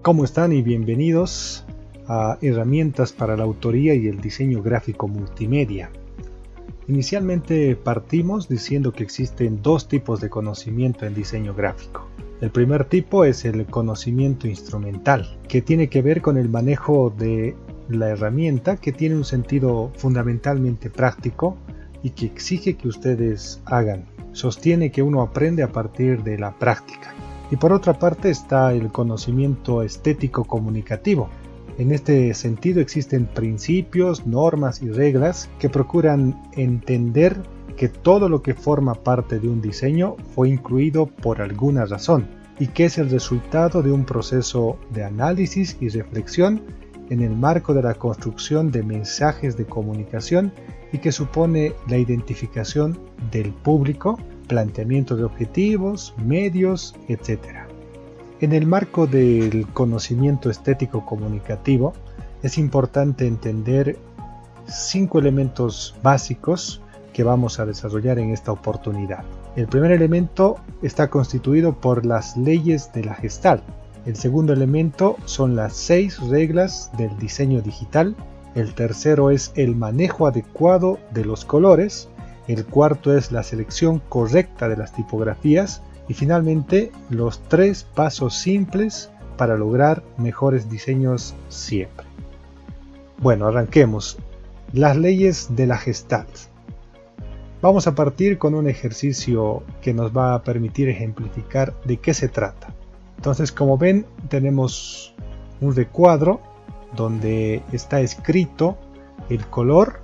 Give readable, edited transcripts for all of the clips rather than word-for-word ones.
¿Cómo están y bienvenidos a Herramientas para la autoría y el diseño gráfico multimedia? Inicialmente partimos diciendo que existen dos tipos de conocimiento en diseño gráfico. El primer tipo es el conocimiento instrumental, que tiene que ver con el manejo de la herramienta, que tiene un sentido fundamentalmente práctico y que exige que ustedes hagan. Sostiene que uno aprende a partir de la práctica. Y por otra parte está el conocimiento estético comunicativo. En este sentido existen principios, normas y reglas que procuran entender que todo lo que forma parte de un diseño fue incluido por alguna razón y que es el resultado de un proceso de análisis y reflexión en el marco de la construcción de mensajes de comunicación y que supone la identificación del público, planteamiento de objetivos, medios, etc. En el marco del conocimiento estético comunicativo es importante entender 5 elementos básicos que vamos a desarrollar en esta oportunidad. El primer elemento está constituido por las leyes de la Gestalt. El segundo elemento son las 6 reglas del diseño digital. El tercero es el manejo adecuado de los colores. El cuarto es la selección correcta de las tipografías y finalmente los 3 pasos simples para lograr mejores diseños siempre. Bueno, arranquemos. Las leyes de la Gestalt. Vamos a partir con un ejercicio que nos va a permitir ejemplificar de qué se trata. Entonces, como ven, tenemos un recuadro donde está escrito el color,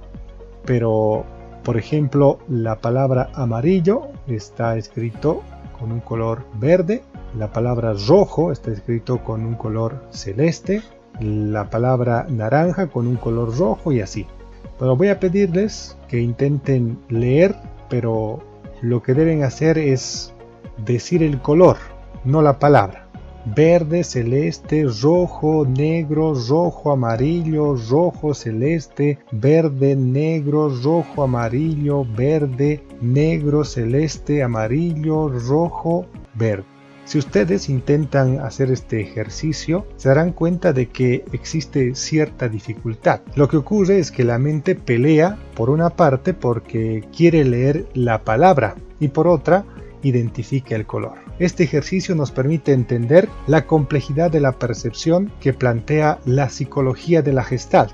pero por ejemplo, la palabra amarillo está escrito con un color verde, la palabra rojo está escrito con un color celeste, la palabra naranja con un color rojo y así. Pero voy a pedirles que intenten leer, pero lo que deben hacer es decir el color, no la palabra. Verde, celeste, rojo, negro, rojo, amarillo, rojo, celeste, verde, negro, rojo, amarillo, verde, negro, celeste, amarillo, rojo, verde. Si ustedes intentan hacer este ejercicio, se darán cuenta de que existe cierta dificultad. Lo que ocurre es que la mente pelea, por una parte, porque quiere leer la palabra y por otra, identifica el color. Este ejercicio nos permite entender la complejidad de la percepción que plantea la psicología de la Gestalt.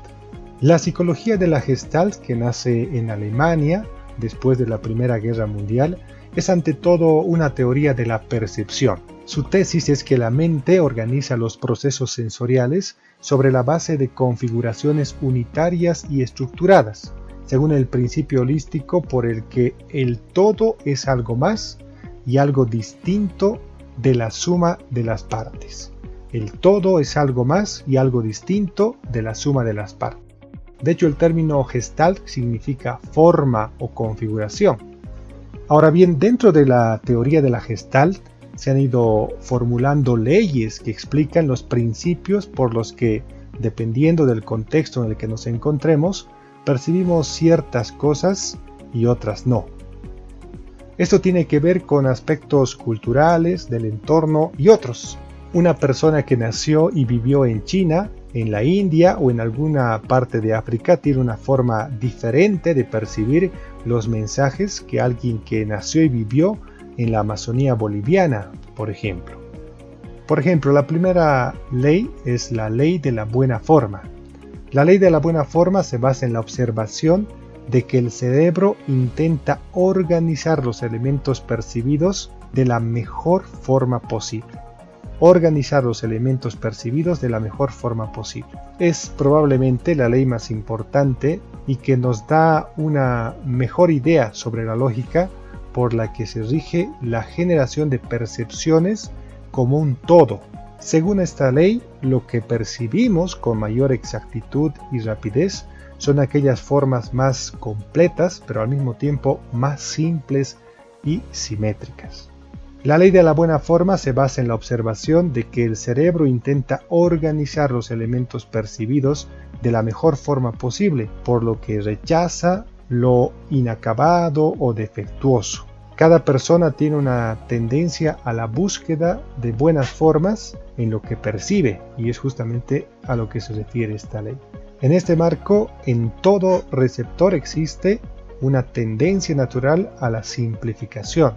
La psicología de la Gestalt, que nace en Alemania después de la Primera Guerra Mundial, es ante todo una teoría de la percepción. Su tesis es que la mente organiza los procesos sensoriales sobre la base de configuraciones unitarias y estructuradas, según el principio holístico por el que el todo es algo más y algo distinto de la suma de las partes. El todo es algo más y algo distinto de la suma de las partes. De hecho, el término Gestalt significa forma o configuración. Ahora bien, dentro de la teoría de la Gestalt se han ido formulando leyes que explican los principios por los que, dependiendo del contexto en el que nos encontremos, percibimos ciertas cosas y otras no. Esto tiene que ver con aspectos culturales, del entorno y otros. Una persona que nació y vivió en China, en la India o en alguna parte de África tiene una forma diferente de percibir los mensajes que alguien que nació y vivió en la Amazonía boliviana, por ejemplo. Por ejemplo, la primera ley es la ley de la buena forma. La ley de la buena forma se basa en la observación de que el cerebro intenta organizar los elementos percibidos de la mejor forma posible. Organizar los elementos percibidos de la mejor forma posible. Es probablemente la ley más importante y que nos da una mejor idea sobre la lógica por la que se rige la generación de percepciones como un todo. Según esta ley, lo que percibimos con mayor exactitud y rapidez son aquellas formas más completas, pero al mismo tiempo más simples y simétricas. La ley de la buena forma se basa en la observación de que el cerebro intenta organizar los elementos percibidos de la mejor forma posible, por lo que rechaza lo inacabado o defectuoso. Cada persona tiene una tendencia a la búsqueda de buenas formas en lo que percibe, y es justamente a lo que se refiere esta ley. En este marco, en todo receptor existe una tendencia natural a la simplificación,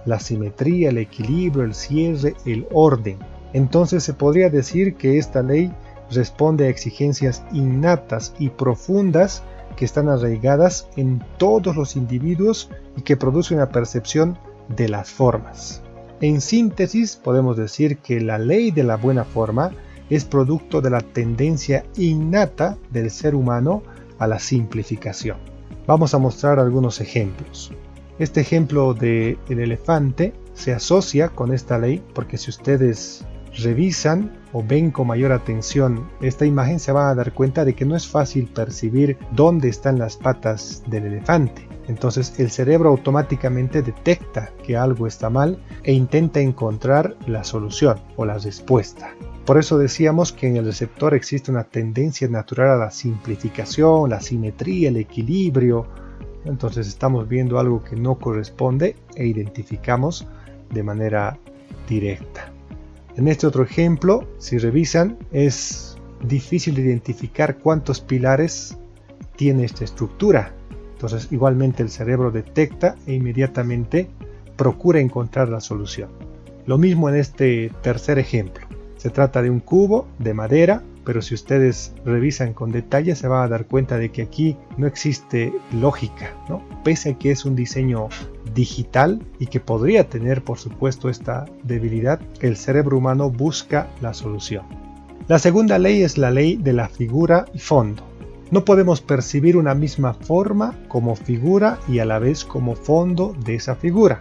la simetría, el equilibrio, el cierre, el orden. Entonces se podría decir que esta ley responde a exigencias innatas y profundas que están arraigadas en todos los individuos y que produce una percepción de las formas. En síntesis, podemos decir que la ley de la buena forma es producto de la tendencia innata del ser humano a la simplificación. Vamos a mostrar algunos ejemplos. Este ejemplo del elefante se asocia con esta ley porque si ustedes revisan o ven con mayor atención esta imagen, se van a dar cuenta de que no es fácil percibir dónde están las patas del elefante. Entonces el cerebro automáticamente detecta que algo está mal e intenta encontrar la solución o la respuesta. Por eso decíamos que en el receptor existe una tendencia natural a la simplificación, la simetría, el equilibrio. Entonces estamos viendo algo que no corresponde e identificamos de manera directa. En este otro ejemplo, si revisan, es difícil identificar cuántos pilares tiene esta estructura. Entonces, igualmente el cerebro detecta e inmediatamente procura encontrar la solución. Lo mismo en este tercer ejemplo. Se trata de un cubo de madera, pero si ustedes revisan con detalle se van a dar cuenta de que aquí no existe lógica, ¿no? Pese a que es un diseño digital y que podría tener por supuesto esta debilidad, el cerebro humano busca la solución. La segunda ley es la ley de la figura y fondo. No podemos percibir una misma forma como figura y a la vez como fondo de esa figura.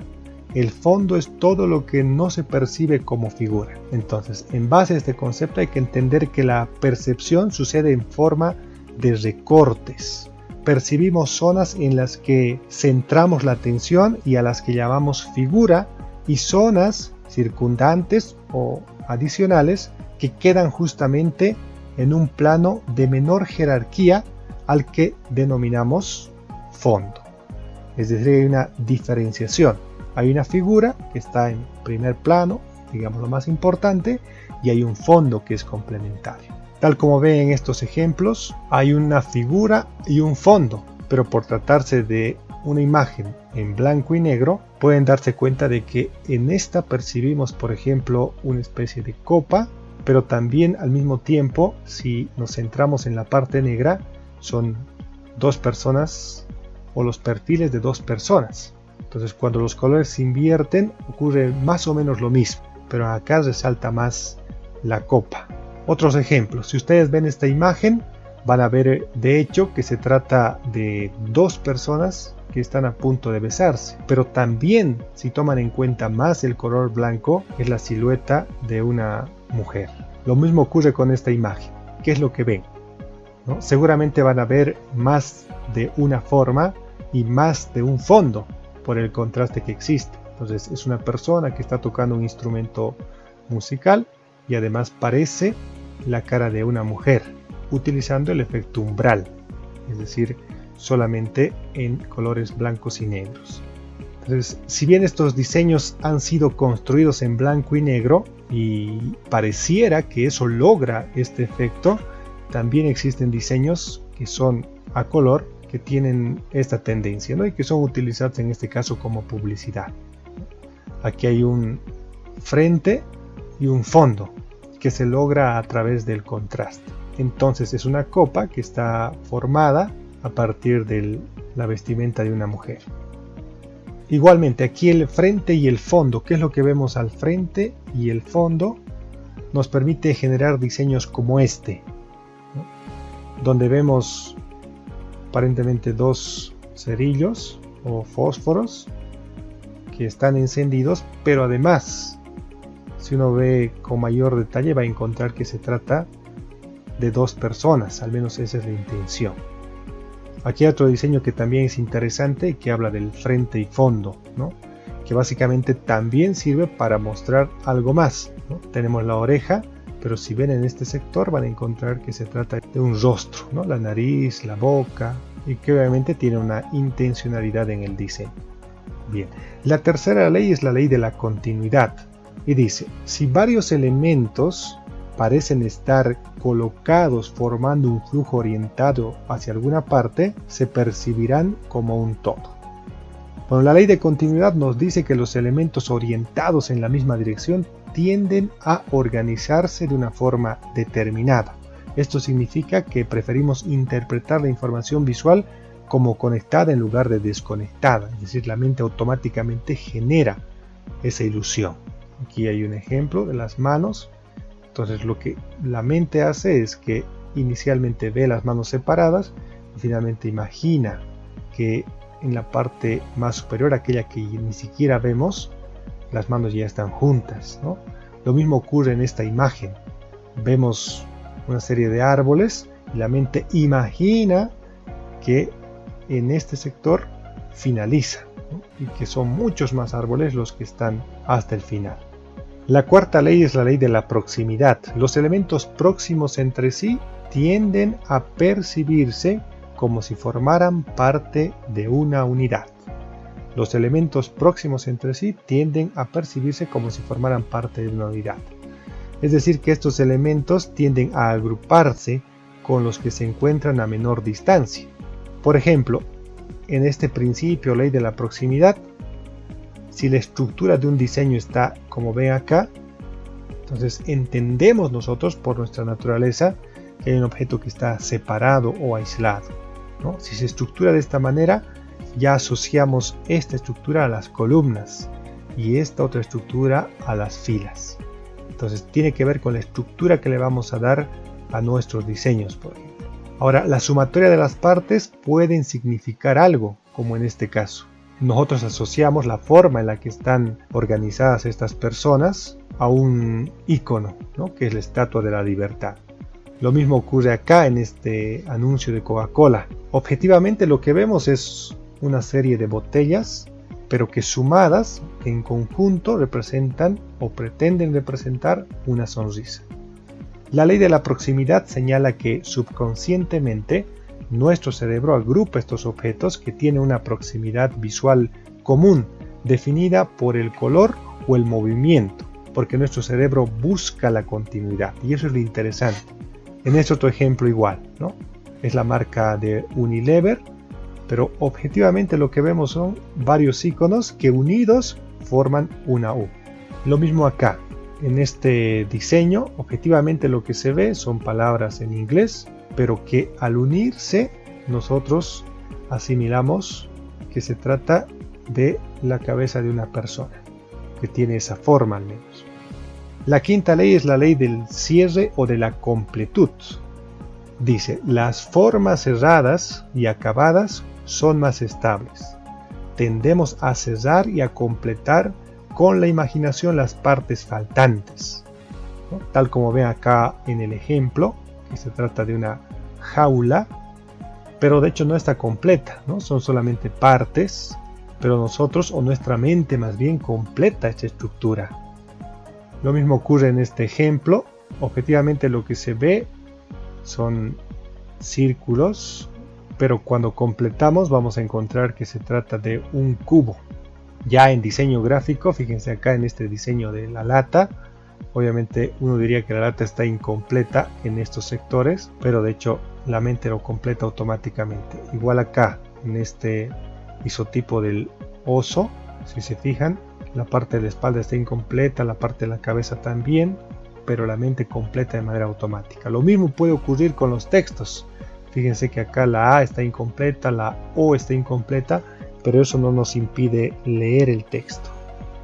El fondo es todo lo que no se percibe como figura. Entonces, en base a este concepto hay que entender que la percepción sucede en forma de recortes. Percibimos zonas en las que centramos la atención y a las que llamamos figura, y zonas circundantes o adicionales que quedan justamente en un plano de menor jerarquía al que denominamos fondo. Es decir, hay una diferenciación. Hay una figura que está en primer plano, digamos lo más importante, y hay un fondo que es complementario. Tal como ven en estos ejemplos, hay una figura y un fondo, pero por tratarse de una imagen en blanco y negro, pueden darse cuenta de que en esta percibimos, por ejemplo, una especie de copa, pero también al mismo tiempo, si nos centramos en la parte negra, son dos personas o los perfiles de dos personas. Entonces cuando los colores se invierten ocurre más o menos lo mismo, pero acá resalta más la copa. Otros ejemplos, si ustedes ven esta imagen van a ver de hecho que se trata de dos personas que están a punto de besarse, pero también si toman en cuenta más el color blanco es la silueta de una mujer. Lo mismo ocurre con esta imagen. ¿Qué es lo que ven? ¿No? Seguramente van a ver más de una forma y más de un fondo por el contraste que existe. Entonces es una persona que está tocando un instrumento musical y además parece la cara de una mujer utilizando el efecto umbral, es decir, solamente en colores blancos y negros. Entonces, si bien estos diseños han sido construidos en blanco y negro y pareciera que eso logra este efecto, también existen diseños que son a color que tienen esta tendencia, ¿no? Y que son utilizados en este caso como publicidad. Aquí hay un frente y un fondo que se logra a través del contraste. Entonces es una copa que está formada a partir de la vestimenta de una mujer. Igualmente aquí el frente y el fondo, ¿qué es lo que vemos al frente y el fondo? Nos permite generar diseños como este, ¿no? Donde vemos aparentemente dos cerillos o fósforos que están encendidos, pero además si uno ve con mayor detalle va a encontrar que se trata de dos personas, al menos esa es la intención. Aquí hay otro diseño que también es interesante, que habla del frente y fondo, ¿no? Que básicamente también sirve para mostrar algo más, ¿no? Tenemos la oreja, pero si ven en este sector van a encontrar que se trata de un rostro, ¿no? La nariz, la boca, y que obviamente tiene una intencionalidad en el diseño. Bien, la tercera ley es la ley de la continuidad y dice, si varios elementos parecen estar colocados formando un flujo orientado hacia alguna parte, se percibirán como un todo. Bueno, la ley de continuidad nos dice que los elementos orientados en la misma dirección tienden a organizarse de una forma determinada. Esto significa que preferimos interpretar la información visual como conectada en lugar de desconectada, es decir, la mente automáticamente genera esa ilusión. Aquí hay un ejemplo de las manos. Entonces lo que la mente hace es que inicialmente ve las manos separadas y finalmente imagina que en la parte más superior, aquella que ni siquiera vemos, las manos ya están juntas, ¿no? Lo mismo ocurre en esta imagen. Vemos una serie de árboles y la mente imagina que en este sector finaliza, ¿no? Y que son muchos más árboles los que están hasta el final. La cuarta ley es la ley de la proximidad. Los elementos próximos entre sí tienden a percibirse como si formaran parte de una unidad. Los elementos próximos entre sí tienden a percibirse como si formaran parte de una unidad. Es decir, que estos elementos tienden a agruparse con los que se encuentran a menor distancia. Por ejemplo, en este principio, ley de la proximidad, si la estructura de un diseño está como ven acá, entonces entendemos nosotros por nuestra naturaleza que hay un objeto que está separado o aislado, ¿no? Si se estructura de esta manera, ya asociamos esta estructura a las columnas y esta otra estructura a las filas. Entonces tiene que ver con la estructura que le vamos a dar a nuestros diseños, por ejemplo. Ahora, la sumatoria de las partes pueden significar algo, como en este caso. Nosotros asociamos la forma en la que están organizadas estas personas a un icono, ¿no? Que es la Estatua de la Libertad. Lo mismo ocurre acá en este anuncio de Coca-Cola. Objetivamente lo que vemos es una serie de botellas, pero que sumadas en conjunto representan o pretenden representar una sonrisa. La ley de la proximidad señala que subconscientemente nuestro cerebro agrupa estos objetos que tienen una proximidad visual común, definida por el color o el movimiento, porque nuestro cerebro busca la continuidad, y eso es lo interesante. En este otro ejemplo igual, ¿no? Es la marca de Unilever, pero objetivamente lo que vemos son varios iconos que unidos forman una U. Lo mismo acá, en este diseño, objetivamente lo que se ve son palabras en inglés, pero que al unirse nosotros asimilamos que se trata de la cabeza de una persona, que tiene esa forma al menos. La quinta ley es la ley del cierre o de la completud. Dice, las formas cerradas y acabadas son más estables. Tendemos a cerrar y a completar con la imaginación las partes faltantes, ¿no? Tal como ven acá en el ejemplo, que se trata de una jaula, pero de hecho no está completa, ¿no? Son solamente partes, pero nosotros o nuestra mente más bien completa esta estructura. Lo mismo ocurre en este ejemplo. Objetivamente lo que se ve son círculos, pero cuando completamos vamos a encontrar que se trata de un cubo. Ya en diseño gráfico, fíjense acá en este diseño de la lata, obviamente uno diría que la lata está incompleta en estos sectores, pero de hecho la mente lo completa automáticamente. Igual acá en este isotipo del oso, si se fijan, la parte de la espalda está incompleta, la parte de la cabeza también, pero la mente completa de manera automática. Lo mismo puede ocurrir con los textos. Fíjense que acá la A está incompleta, la O está incompleta, pero eso no nos impide leer el texto.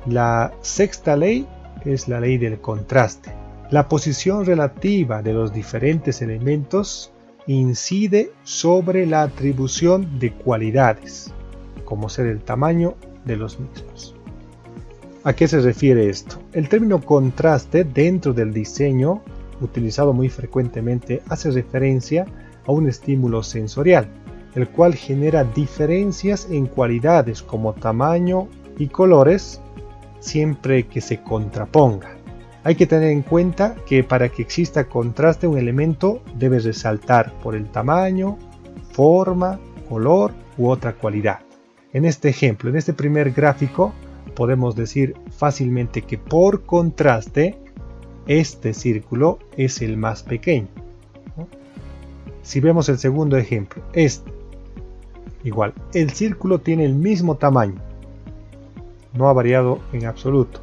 La sexta ley es la ley del contraste. La posición relativa de los diferentes elementos incide sobre la atribución de cualidades, como ser el tamaño de los mismos. ¿A qué se refiere esto? El término contraste dentro del diseño, utilizado muy frecuentemente, hace referencia a un estímulo sensorial, el cual genera diferencias en cualidades como tamaño y colores, siempre que se contraponga. Hay que tener en cuenta que para que exista contraste un elemento debe resaltar por el tamaño, forma, color u otra cualidad. En este ejemplo, en este primer gráfico, podemos decir fácilmente que por contraste, este círculo es el más pequeño, ¿no? Si vemos el segundo ejemplo, igual, el círculo tiene el mismo tamaño, no ha variado en absoluto,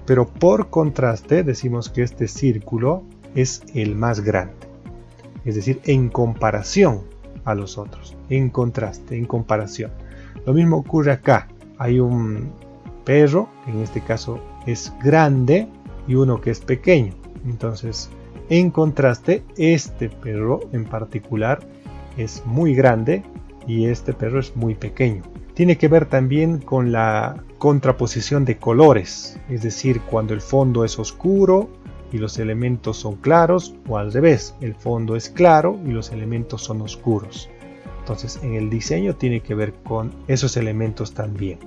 pero por contraste decimos que este círculo es el más grande, es decir, en comparación a los otros, en contraste, en comparación. Lo mismo ocurre acá, hay un perro, en este caso es grande, y uno que es pequeño. Entonces, en contraste, este perro en particular es muy grande y este perro es muy pequeño. Tiene que ver también con la contraposición de colores, es decir, cuando el fondo es oscuro y los elementos son claros, o al revés, el fondo es claro y los elementos son oscuros. Entonces, en el diseño tiene que ver con esos elementos también.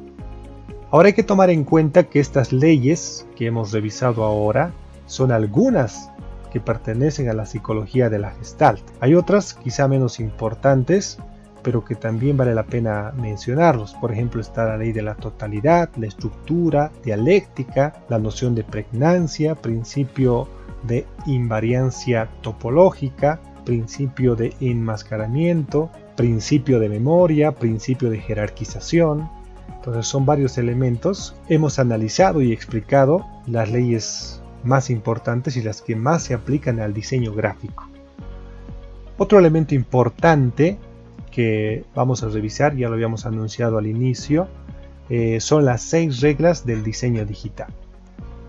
Ahora hay que tomar en cuenta que estas leyes que hemos revisado ahora son algunas que pertenecen a la psicología de la Gestalt. Hay otras quizá menos importantes, pero que también vale la pena mencionarlos. Por ejemplo, está la ley de la totalidad, la estructura, dialéctica, la noción de pregnancia, principio de invariancia topológica, principio de enmascaramiento, principio de memoria, principio de jerarquización. Entonces son varios elementos. Hemos analizado y explicado las leyes más importantes y las que más se aplican al diseño gráfico. Otro elemento importante que vamos a revisar, ya lo habíamos anunciado al inicio, son las 6 reglas del diseño digital.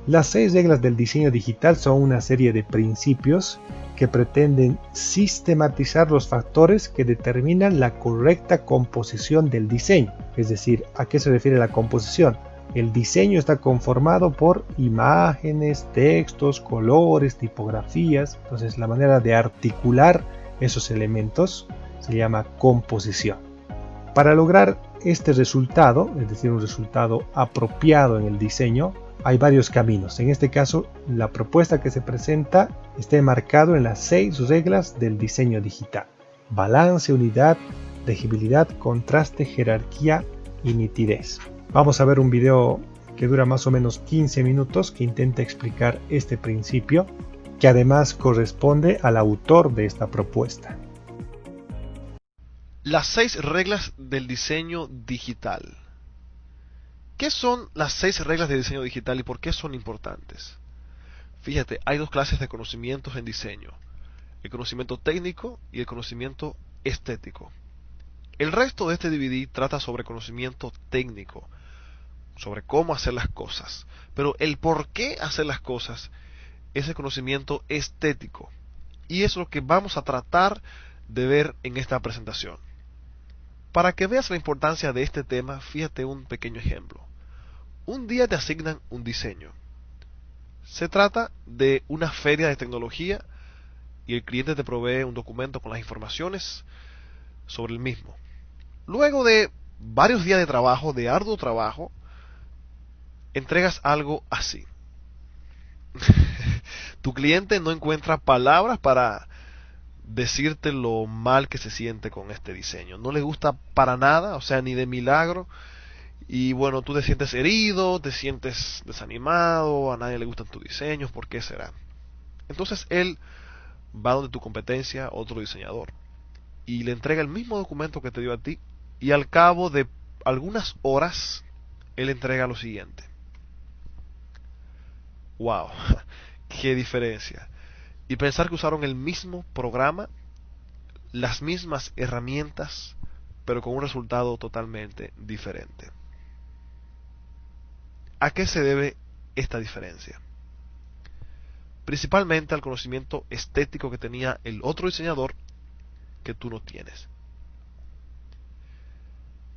Las 6 reglas del diseño digital son una serie de principios que pretenden sistematizar los factores que determinan la correcta composición del diseño. Es decir, ¿a qué se refiere la composición? El diseño está conformado por imágenes, textos, colores, tipografías. Entonces, la manera de articular esos elementos se llama composición. Para lograr este resultado, es decir, un resultado apropiado en el diseño, hay varios caminos. En este caso, la propuesta que se presenta está enmarcado en las 6 reglas del diseño digital: balance, unidad, legibilidad, contraste, jerarquía y nitidez. Vamos a ver un video que dura más o menos 15 minutos que intenta explicar este principio, que además corresponde al autor de esta propuesta. Las 6 reglas del diseño digital. ¿Qué son las 6 reglas de diseño digital y por qué son importantes? Fíjate, hay 2 clases de conocimientos en diseño: el conocimiento técnico y el conocimiento estético. El resto de este DVD trata sobre conocimiento técnico, sobre cómo hacer las cosas, pero el por qué hacer las cosas es el conocimiento estético, y es lo que vamos a tratar de ver en esta presentación. Para que veas la importancia de este tema, fíjate un pequeño ejemplo. Un día te asignan un diseño. Se trata de una feria de tecnología y el cliente te provee un documento con las informaciones sobre el mismo. Luego de varios días de trabajo, de arduo trabajo, entregas algo así. Tu cliente no encuentra palabras para decirte lo mal que se siente con este diseño. No le gusta para nada, o sea, ni de milagro. Y bueno, tú te sientes herido, te sientes desanimado, a nadie le gustan tus diseños, ¿por qué será? Entonces él va donde tu competencia, otro diseñador, y le entrega el mismo documento que te dio a ti, y al cabo de algunas horas, él entrega lo siguiente. ¡Wow! ¡Qué diferencia! Y pensar que usaron el mismo programa, las mismas herramientas, pero con un resultado totalmente diferente. ¿A qué se debe esta diferencia? Principalmente al conocimiento estético que tenía el otro diseñador que tú no tienes.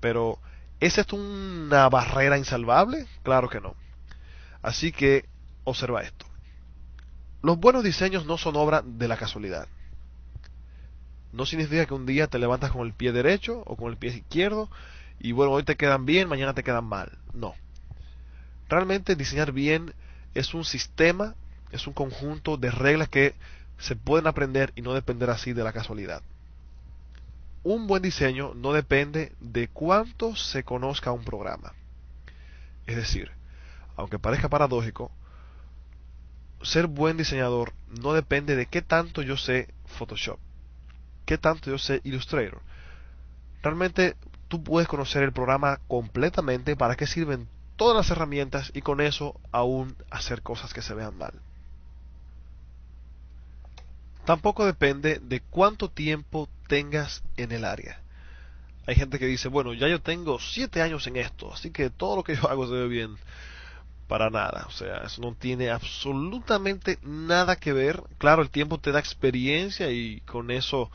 Pero, ¿es esto una barrera insalvable? Claro que no. Así que, observa esto. Los buenos diseños no son obra de la casualidad. No significa que un día te levantas con el pie derecho o con el pie izquierdo y bueno, hoy te quedan bien, mañana te quedan mal. No. Realmente diseñar bien es un sistema, es un conjunto de reglas que se pueden aprender y no depender así de la casualidad. un buen diseño no depende de cuánto se conozca un programa. Es decir, aunque parezca paradójico, ser buen diseñador no depende de qué tanto yo sé Photoshop, qué tanto yo sé Illustrator. Realmente tú puedes conocer el programa completamente, para qué sirven todas las herramientas, y con eso aún hacer cosas que se vean mal. Tampoco depende de cuánto tiempo tengas en el área. Hay gente que dice, bueno, ya yo tengo 7 años en esto, así que todo lo que yo hago se ve bien. Para nada, o sea, eso no tiene absolutamente nada que ver. Claro, el tiempo te da experiencia y con eso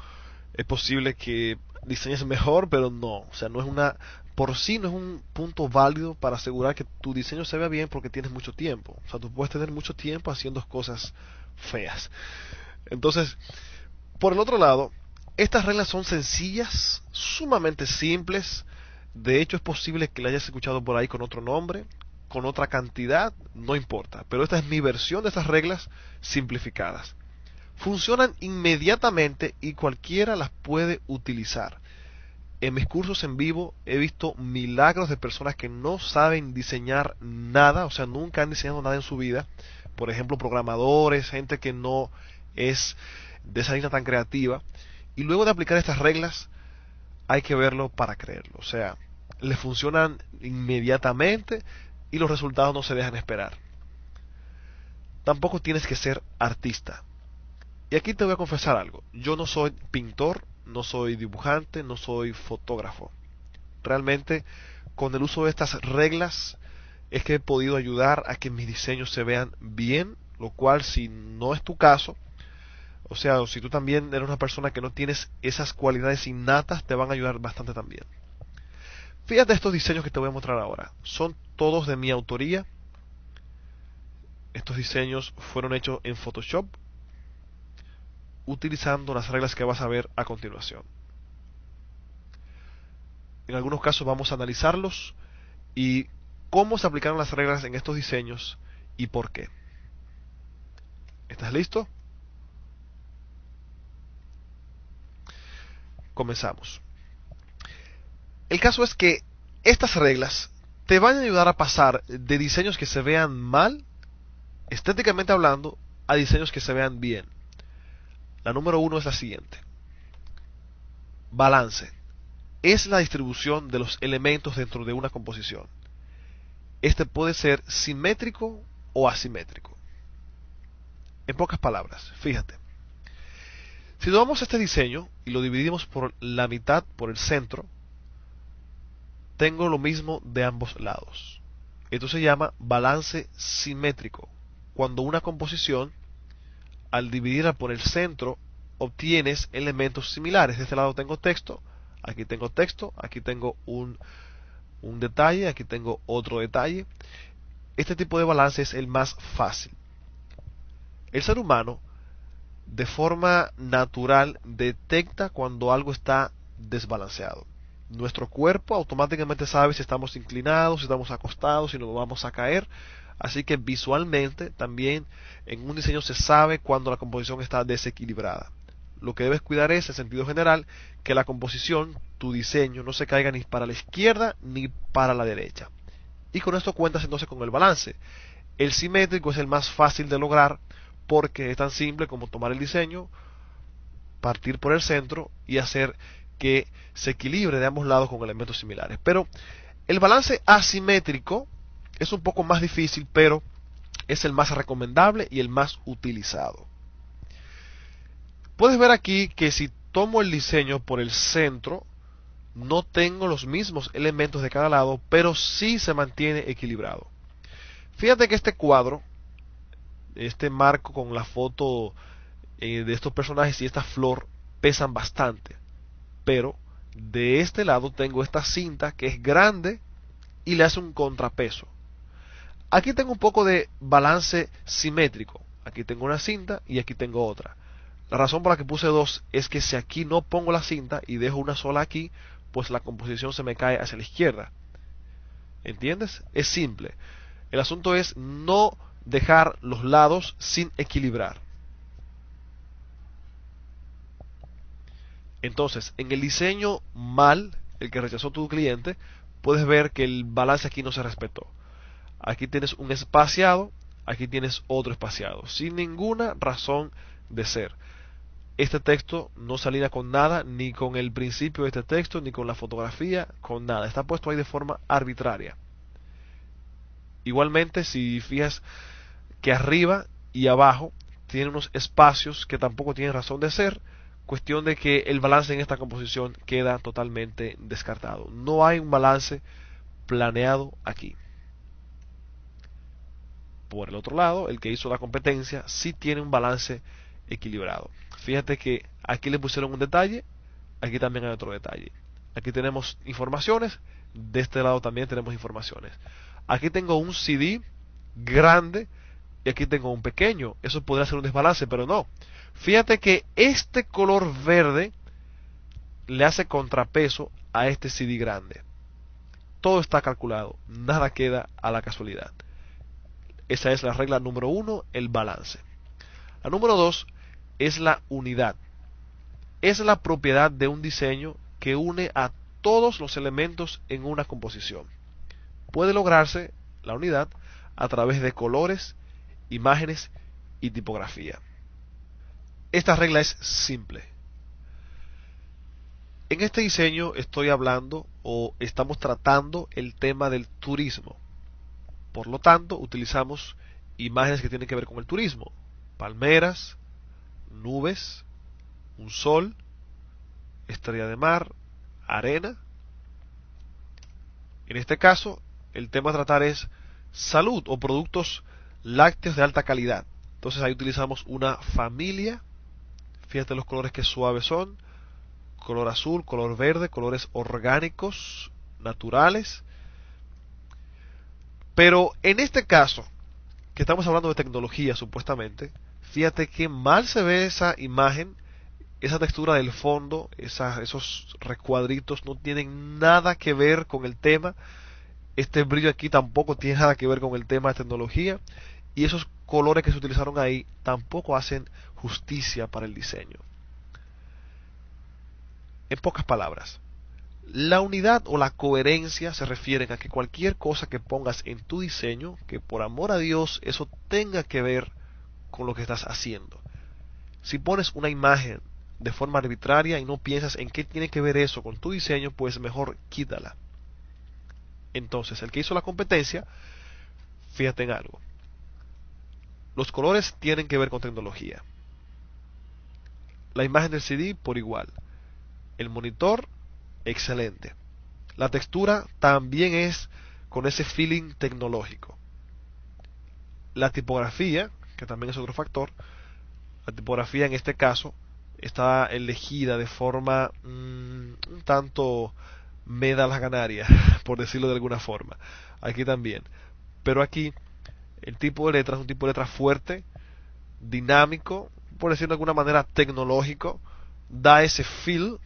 es posible que diseñes mejor, pero no, o sea, no es una, por sí no es un punto válido para asegurar que tu diseño se vea bien porque tienes mucho tiempo. O sea, tú puedes tener mucho tiempo haciendo cosas feas. Entonces, por el otro lado, estas reglas son sencillas, sumamente simples. De hecho, es posible que la hayas escuchado por ahí con otro nombre, con otra cantidad, no importa. Pero esta es mi versión de estas reglas simplificadas. Funcionan inmediatamente y cualquiera las puede utilizar. En mis cursos en vivo he visto milagros de personas que no saben diseñar nada, o sea, nunca han diseñado nada en su vida. Por ejemplo, programadores, gente que no es de esa línea tan creativa. Y luego de aplicar estas reglas, hay que verlo para creerlo. O sea, le funcionan inmediatamente y los resultados no se dejan esperar. Tampoco tienes que ser artista. Y aquí te voy a confesar algo. Yo no soy pintor, no soy dibujante, no soy fotógrafo. Realmente, con el uso de estas reglas, es que he podido ayudar a que mis diseños se vean bien, lo cual, si no es tu caso, o sea, si tú también eres una persona que no tienes esas cualidades innatas, te van a ayudar bastante también. Fíjate estos diseños que te voy a mostrar ahora. Son todos de mi autoría. Estos diseños fueron hechos en Photoshop, utilizando las reglas que vas a ver a continuación. En algunos casos vamos a analizarlos y cómo se aplicaron las reglas en estos diseños y por qué. ¿Estás listo? Comenzamos. El caso es que estas reglas te van a ayudar a pasar de diseños que se vean mal, estéticamente hablando, a diseños que se vean bien. La número 1 es la siguiente. Balance. Es la distribución de los elementos dentro de una composición. Este puede ser simétrico o asimétrico. En pocas palabras, fíjate. Si tomamos este diseño y lo dividimos por la mitad, por el centro, tengo lo mismo de ambos lados. Esto se llama balance simétrico. Cuando una composición, al dividirla por el centro, obtienes elementos similares. De este lado tengo texto, aquí tengo un detalle, aquí tengo otro detalle. Este tipo de balance es el más fácil. El ser humano, de forma natural, detecta cuando algo está desbalanceado. Nuestro cuerpo automáticamente sabe si estamos inclinados, si estamos acostados, si nos vamos a caer. Así que visualmente también en un diseño se sabe cuando la composición está desequilibrada. Lo que debes cuidar es, en sentido general, que la composición, tu diseño, no se caiga ni para la izquierda ni para la derecha. Y con esto cuentas entonces con el balance. El simétrico es el más fácil de lograr porque es tan simple como tomar el diseño, partir por el centro y hacer que se equilibre de ambos lados con elementos similares. Pero el balance asimétrico es un poco más difícil, pero es el más recomendable y el más utilizado. Puedes ver aquí que si tomo el diseño por el centro, no tengo los mismos elementos de cada lado, pero sí se mantiene equilibrado. Fíjate que este cuadro, este marco con la foto de estos personajes y esta flor pesan bastante, pero de este lado tengo esta cinta que es grande y le hace un contrapeso. Aquí tengo un poco de balance simétrico. Aquí tengo una cinta y aquí tengo otra. La razón por la que puse dos es que si aquí no pongo la cinta y dejo una sola aquí, pues la composición se me cae hacia la izquierda. ¿Entiendes? Es simple. El asunto es no dejar los lados sin equilibrar. Entonces, en el diseño mal, el que rechazó tu cliente, puedes ver que el balance aquí no se respetó. Aquí tienes un espaciado, aquí tienes otro espaciado, sin ninguna razón de ser. Este texto no se alinea con nada, ni con el principio de este texto, ni con la fotografía, con nada. Está puesto ahí de forma arbitraria. Igualmente, si fijas que arriba y abajo tiene unos espacios que tampoco tienen razón de ser, cuestión de que el balance en esta composición queda totalmente descartado. No hay un balance planeado aquí. Por el otro lado, el que hizo la competencia sí tiene un balance equilibrado. Fíjate que aquí le pusieron un detalle, aquí también hay otro detalle. Aquí tenemos informaciones, de este lado también tenemos informaciones. Aquí tengo un CD grande y aquí tengo un pequeño. Eso podría ser un desbalance, pero no. Fíjate que este color verde le hace contrapeso a este CD grande. Todo está calculado, nada queda a la casualidad. Esa es la regla número 1, el balance. La número 2 es la unidad. Es la propiedad de un diseño que une a todos los elementos en una composición. Puede lograrse la unidad a través de colores, imágenes y tipografía. Esta regla es simple. En este diseño estoy hablando o estamos tratando el tema del turismo. Por lo tanto, utilizamos imágenes que tienen que ver con el turismo. Palmeras, nubes, un sol, estrella de mar, arena. En este caso, el tema a tratar es salud o productos lácteos de alta calidad. Entonces ahí utilizamos una familia. Fíjate los colores que suaves son. Color azul, color verde, colores orgánicos, naturales. Pero en este caso, que estamos hablando de tecnología supuestamente, fíjate que mal se ve esa imagen, esa textura del fondo, esos recuadritos no tienen nada que ver con el tema. Este brillo aquí tampoco tiene nada que ver con el tema de tecnología. Y esos colores que se utilizaron ahí tampoco hacen justicia para el diseño. En pocas palabras, la unidad o la coherencia se refieren a que cualquier cosa que pongas en tu diseño, que por amor a Dios eso tenga que ver con lo que estás haciendo. Si pones una imagen de forma arbitraria y no piensas en qué tiene que ver eso con tu diseño, pues mejor quítala. Entonces, el que hizo la competencia, fíjate en algo. Los colores tienen que ver con tecnología. La imagen del CD por igual. El monitor, excelente. La textura también es con ese feeling tecnológico. La tipografía, que también es otro factor, la tipografía en este caso está elegida de forma un tanto me da las Canarias, por decirlo de alguna forma. Aquí también. Pero aquí el tipo de letra es un tipo de letra fuerte, dinámico, por decirlo de alguna manera tecnológico, da ese feel.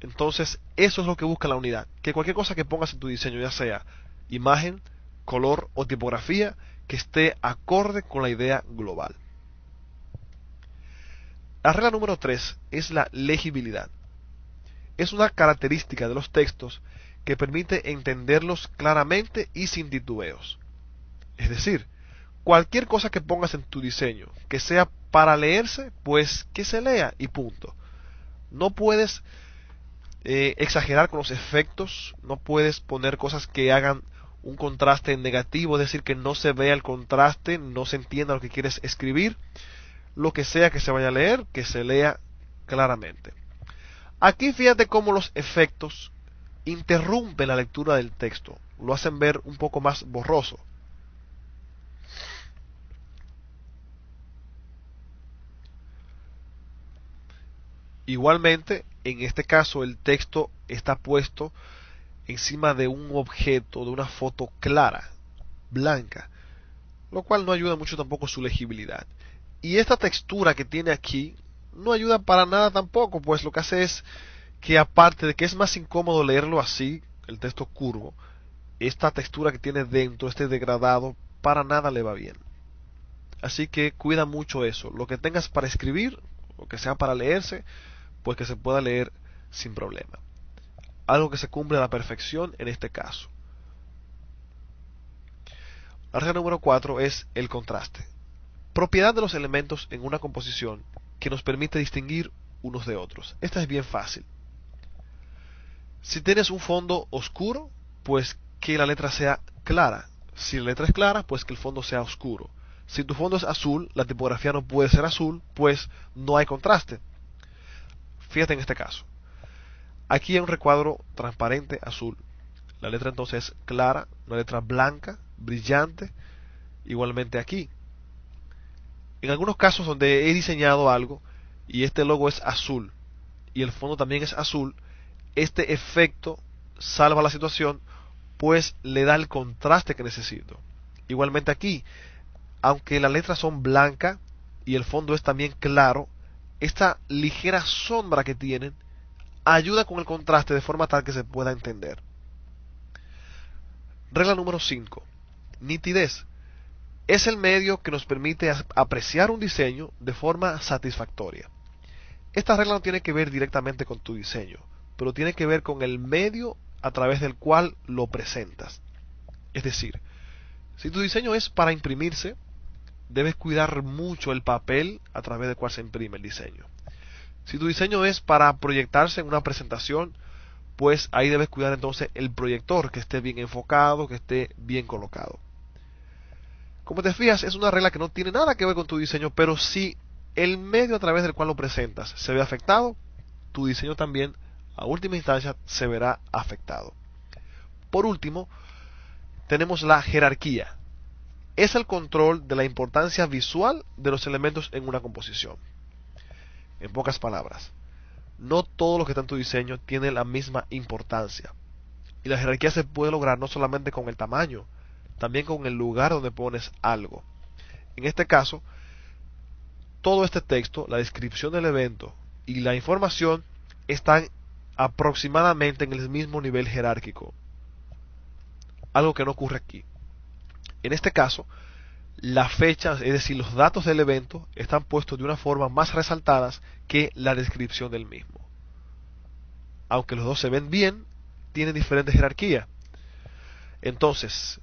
Entonces eso es lo que busca la unidad, que cualquier cosa que pongas en tu diseño, ya sea imagen, color o tipografía, que esté acorde con la idea global. La regla número 3 es la legibilidad. Es una característica de los textos que permite entenderlos claramente y sin titubeos. Es decir, cualquier cosa que pongas en tu diseño que sea para leerse, pues que se lea y punto. No puedes exagerar con los efectos, no puedes poner cosas que hagan un contraste negativo, es decir, que no se vea el contraste, no se entienda lo que quieres escribir. Lo que sea que se vaya a leer, que se lea claramente. Aquí fíjate cómo los efectos interrumpen la lectura del texto, lo hacen ver un poco más borroso. Igualmente, en este caso el texto está puesto encima de un objeto, de una foto clara, blanca, lo cual no ayuda mucho tampoco su legibilidad. Y esta textura que tiene aquí no ayuda para nada tampoco, pues lo que hace es que aparte de que es más incómodo leerlo así, el texto curvo, esta textura que tiene dentro, este degradado, para nada le va bien. Así que cuida mucho eso. Lo que tengas para escribir, o que sea para leerse, pues que se pueda leer sin problema. Algo que se cumple a la perfección en este caso. La regla número 4 es el contraste. Propiedad de los elementos en una composición que nos permite distinguir unos de otros. Esta es bien fácil. Si tienes un fondo oscuro, pues que la letra sea clara. Si la letra es clara, pues que el fondo sea oscuro. Si tu fondo es azul, la tipografía no puede ser azul, pues no hay contraste. Fíjate en este caso. Aquí hay un recuadro transparente azul. La letra entonces es clara, una letra blanca, brillante. Igualmente aquí. En algunos casos donde he diseñado algo y este logo es azul y el fondo también es azul, este efecto salva la situación, pues le da el contraste que necesito. Igualmente aquí, aunque las letras son blancas y el fondo es también claro, esta ligera sombra que tienen ayuda con el contraste de forma tal que se pueda entender. Regla número 5. Nitidez. Es el medio que nos permite apreciar un diseño de forma satisfactoria. Esta regla no tiene que ver directamente con tu diseño, pero tiene que ver con el medio a través del cual lo presentas. Es decir, si tu diseño es para imprimirse, debes cuidar mucho el papel a través del cual se imprime el diseño. Si tu diseño es para proyectarse en una presentación, pues ahí debes cuidar entonces el proyector, que esté bien enfocado, que esté bien colocado. Como te fijas, es una regla que no tiene nada que ver con tu diseño, pero si el medio a través del cual lo presentas se ve afectado, tu diseño también, a última instancia, se verá afectado. Por último, tenemos la jerarquía. Es el control de la importancia visual de los elementos en una composición. En pocas palabras, no todo lo que está en tu diseño tiene la misma importancia. Y la jerarquía se puede lograr no solamente con el tamaño, también con el lugar donde pones algo. En este caso, todo este texto, la descripción del evento y la información están aproximadamente en el mismo nivel jerárquico. Algo que no ocurre aquí. En este caso, la fecha, es decir, los datos del evento, están puestos de una forma más resaltadas que la descripción del mismo. Aunque los dos se ven bien, tienen diferente jerarquía. Entonces,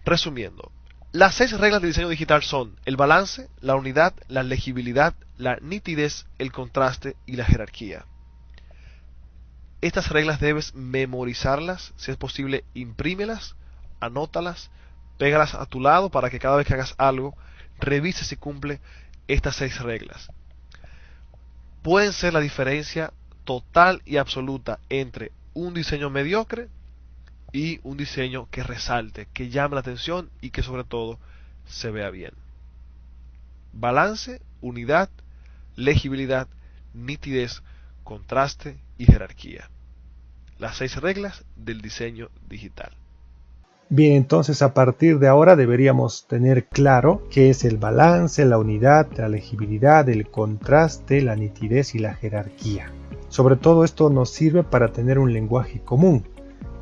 resumiendo, las 6 reglas de diseño digital son el balance, la unidad, la legibilidad, la nitidez, el contraste y la jerarquía. Estas reglas debes memorizarlas, si es posible imprímelas, anótalas, pégalas a tu lado para que cada vez que hagas algo, revises si cumple estas 6 reglas. Pueden ser la diferencia total y absoluta entre un diseño mediocre y un diseño que resalte, que llame la atención y que sobre todo se vea bien. Balance, unidad, legibilidad, nitidez, contraste y jerarquía. Las 6 reglas del diseño digital. Bien, entonces a partir de ahora deberíamos tener claro qué es el balance, la unidad, la legibilidad, el contraste, la nitidez y la jerarquía. Sobre todo esto nos sirve para tener un lenguaje común.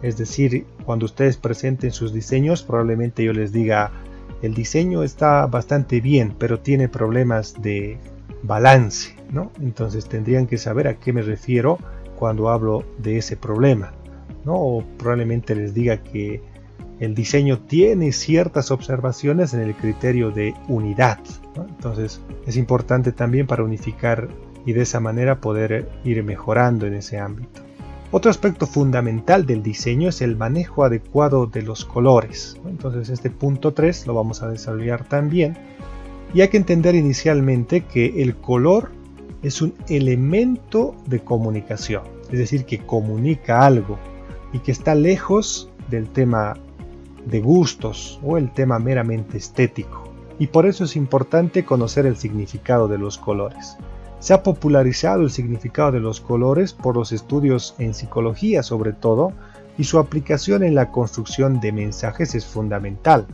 Es decir, cuando ustedes presenten sus diseños, probablemente yo les diga, el diseño está bastante bien, pero tiene problemas de balance, ¿no? Entonces tendrían que saber a qué me refiero cuando hablo de ese problema, ¿no? O probablemente les diga que el diseño tiene ciertas observaciones en el criterio de unidad, ¿no? Entonces es importante también para unificar y de esa manera poder ir mejorando en ese ámbito. Otro aspecto fundamental del diseño es el manejo adecuado de los colores, ¿no? Entonces este punto 3 lo vamos a desarrollar también. Y hay que entender inicialmente que el color es un elemento de comunicación, es decir, que comunica algo y que está lejos del tema de gustos o el tema meramente estético. Y por eso es importante conocer el significado de los colores. Se ha popularizado el significado de los colores por los estudios en psicología sobre todo, y su aplicación en la construcción de mensajes es fundamental.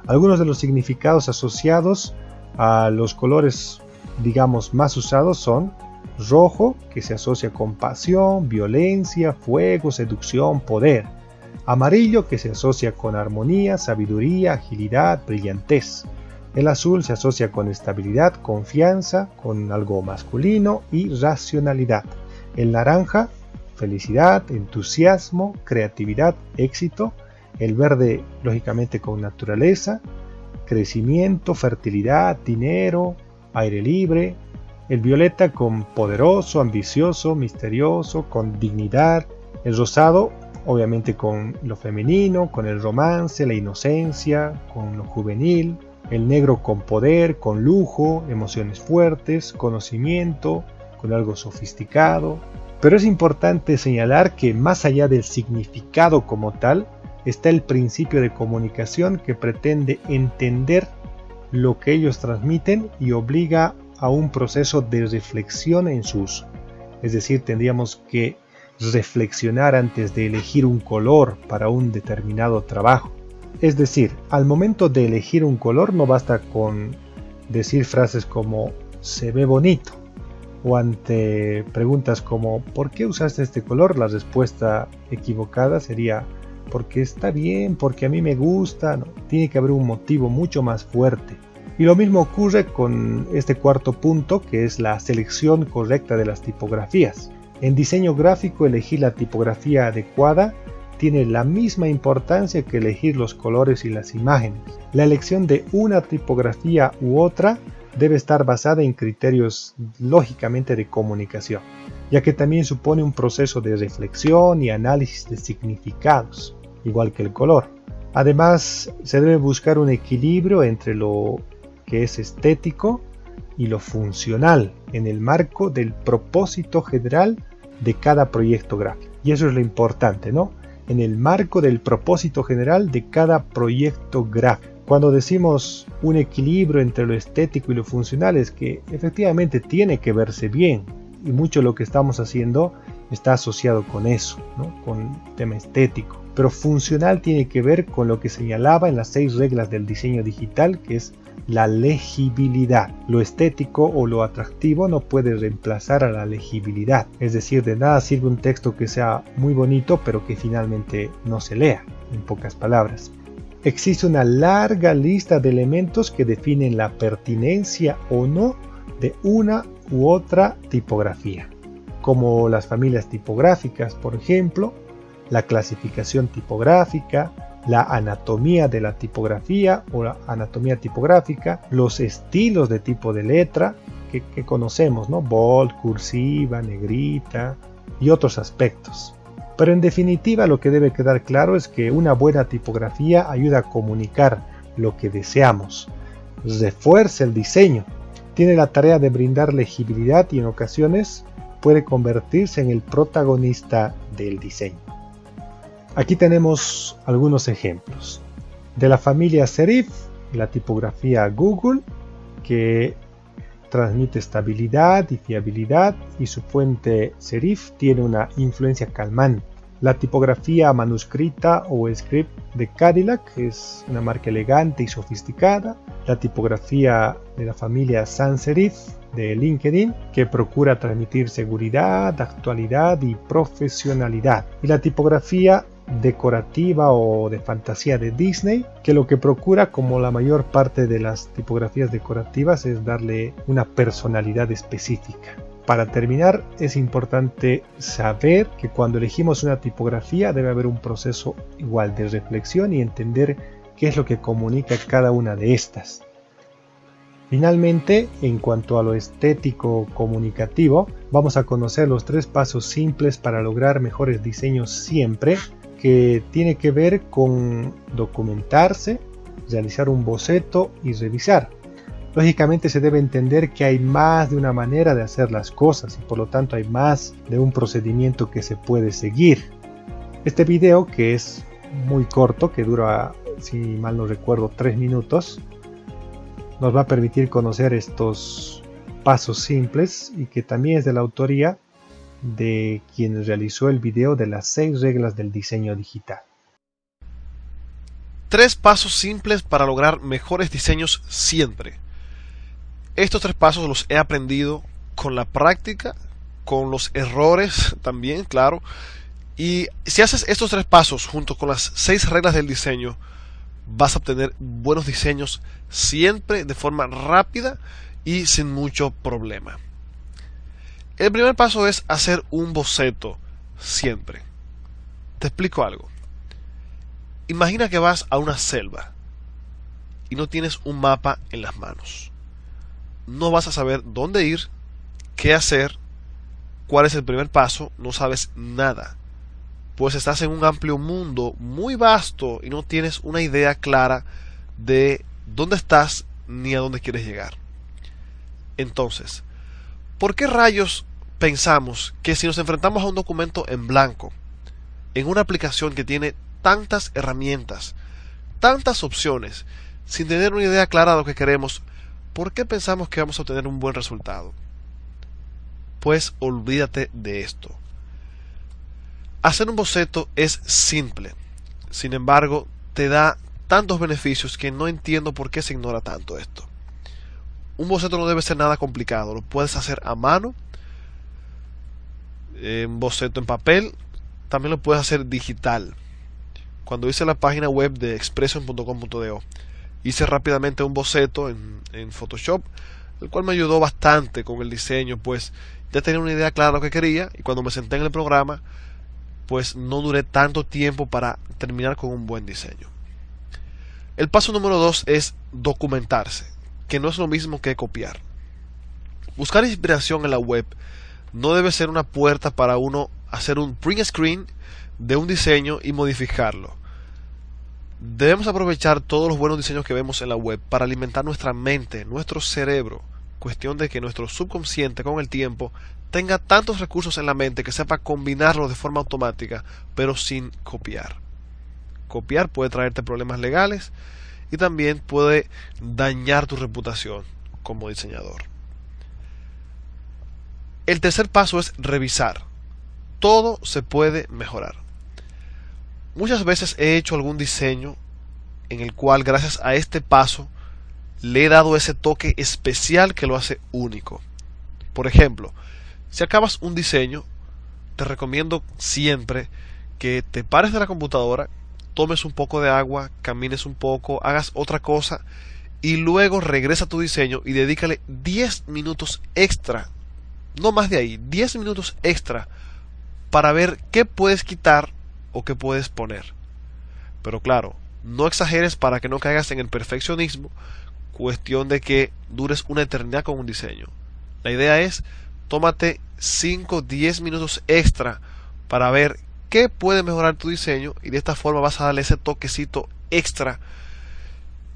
Algunos de los significados asociados a los colores, digamos, más usados son rojo, que se asocia con pasión, violencia, fuego, seducción, poder. Amarillo, que se asocia con armonía, sabiduría, agilidad, brillantez. El azul se asocia con estabilidad, confianza, con algo masculino y racionalidad. El naranja felicidad, entusiasmo, creatividad, éxito. El verde, lógicamente, con naturaleza, crecimiento, fertilidad, dinero, aire libre. El violeta con poderoso, ambicioso, misterioso, con dignidad. El rosado, obviamente, con lo femenino, con el romance, la inocencia, con lo juvenil. El negro con poder, con lujo, emociones fuertes, conocimiento, con algo sofisticado. Pero es importante señalar que más allá del significado como tal, está el principio de comunicación que pretende entender lo que ellos transmiten y obliga a un proceso de reflexión en su uso. Es decir, tendríamos que reflexionar antes de elegir un color para un determinado trabajo. Es decir, al momento de elegir un color no basta con decir frases como se ve bonito, o ante preguntas como ¿por qué usaste este color? La respuesta equivocada sería porque está bien, porque a mí me gusta. No, tiene que haber un motivo mucho más fuerte. Y lo mismo ocurre con este cuarto punto, que es la selección correcta de las tipografías. En diseño gráfico, elegir la tipografía adecuada tiene la misma importancia que elegir los colores y las imágenes. La elección de una tipografía u otra debe estar basada en criterios lógicamente de comunicación, ya que también supone un proceso de reflexión y análisis de significados, igual que el color. Además, se debe buscar un equilibrio entre lo que es estético y lo funcional en el marco del propósito general de cada proyecto gráfico. Y eso es lo importante, ¿no? En el marco del propósito general de cada proyecto gráfico. Cuando decimos un equilibrio entre lo estético y lo funcional, es que efectivamente tiene que verse bien, y mucho de lo que estamos haciendo está asociado con eso, ¿no? Con el tema estético. Pero funcional tiene que ver con lo que señalaba en las 6 reglas del diseño digital, que es la legibilidad. Lo estético o lo atractivo no puede reemplazar a la legibilidad. Es decir, de nada sirve un texto que sea muy bonito, pero que finalmente no se lea, en pocas palabras. Existe una larga lista de elementos que definen la pertinencia o no de una u otra tipografía, como las familias tipográficas, por ejemplo, la clasificación tipográfica, la anatomía de la tipografía o la anatomía tipográfica, los estilos de tipo de letra que conocemos, ¿no? Bold, cursiva, negrita y otros aspectos. Pero en definitiva, lo que debe quedar claro es que una buena tipografía ayuda a comunicar lo que deseamos, refuerza el diseño, tiene la tarea de brindar legibilidad y en ocasiones puede convertirse en el protagonista del diseño. Aquí tenemos algunos ejemplos. De la familia serif, la tipografía Google, que transmite estabilidad y fiabilidad, y su fuente serif tiene una influencia calmante. La tipografía manuscrita o script de Cadillac es una marca elegante y sofisticada. La tipografía de la familia sans serif de LinkedIn, que procura transmitir seguridad, actualidad y profesionalidad. Y la tipografía decorativa o de fantasía de Disney, que lo que procura, como la mayor parte de las tipografías decorativas, es darle una personalidad específica. Para terminar, es importante saber que cuando elegimos una tipografía debe haber un proceso igual de reflexión y entender qué es lo que comunica cada una de estas. Finalmente, en cuanto a lo estético comunicativo, vamos a conocer los 3 pasos simples para lograr mejores diseños siempre, que tiene que ver con documentarse, realizar un boceto y revisar. Lógicamente se debe entender que hay más de una manera de hacer las cosas y por lo tanto hay más de un procedimiento que se puede seguir. Este video, que es muy corto, que dura, si mal no recuerdo, 3 minutos, nos va a permitir conocer estos pasos simples y que también es de la autoría de quien realizó el video de las 6 reglas del diseño digital. 3 pasos simples para lograr mejores diseños siempre. Estos 3 pasos los he aprendido con la práctica, con los errores también, claro. Y si haces estos 3 pasos junto con las 6 reglas del diseño, vas a obtener buenos diseños siempre de forma rápida y sin mucho problema. El primer paso es hacer un boceto siempre. Te explico algo. Imagina que vas a una selva y no tienes un mapa en las manos. No vas a saber dónde ir, qué hacer, cuál es el primer paso, no sabes nada. Pues estás en un amplio mundo muy vasto y no tienes una idea clara de dónde estás ni a dónde quieres llegar. Entonces, ¿por qué rayos pensamos que si nos enfrentamos a un documento en blanco, en una aplicación que tiene tantas herramientas, tantas opciones, sin tener una idea clara de lo que queremos, ¿por qué pensamos que vamos a obtener un buen resultado? Pues olvídate de esto. Hacer un boceto es simple, sin embargo, te da tantos beneficios que no entiendo por qué se ignora tanto esto. Un boceto no debe ser nada complicado, lo puedes hacer a mano, un boceto en papel, también lo puedes hacer digital. Cuando hice la página web de expression.com.do, hice rápidamente un boceto en Photoshop, el cual me ayudó bastante con el diseño, pues ya tenía una idea clara de lo que quería, y cuando me senté en el programa, pues no duré tanto tiempo para terminar con un buen diseño. El paso número 2 es documentarse, que no es lo mismo que copiar. Buscar inspiración en la web no debe ser una puerta para uno hacer un print screen de un diseño y modificarlo. Debemos aprovechar todos los buenos diseños que vemos en la web para alimentar nuestra mente, nuestro cerebro. Cuestión de que nuestro subconsciente con el tiempo tenga tantos recursos en la mente que sepa combinarlos de forma automática, pero sin copiar. Copiar puede traerte problemas legales y también puede dañar tu reputación como diseñador. El tercer paso es revisar. Todo se puede mejorar. Muchas veces he hecho algún diseño en el cual, gracias a este paso, le he dado ese toque especial que lo hace único. Por ejemplo, si acabas un diseño, te recomiendo siempre que te pares de la computadora, tomes un poco de agua, camines un poco, hagas otra cosa y luego regresa a tu diseño y dedícale 10 minutos extra, no más de ahí, 10 minutos extra para ver qué puedes quitar o qué puedes poner. Pero claro, no exageres para que no caigas en el perfeccionismo, cuestión de que dures una eternidad con un diseño. La idea es, tómate 5-10 minutos extra para ver qué puede mejorar tu diseño y de esta forma vas a darle ese toquecito extra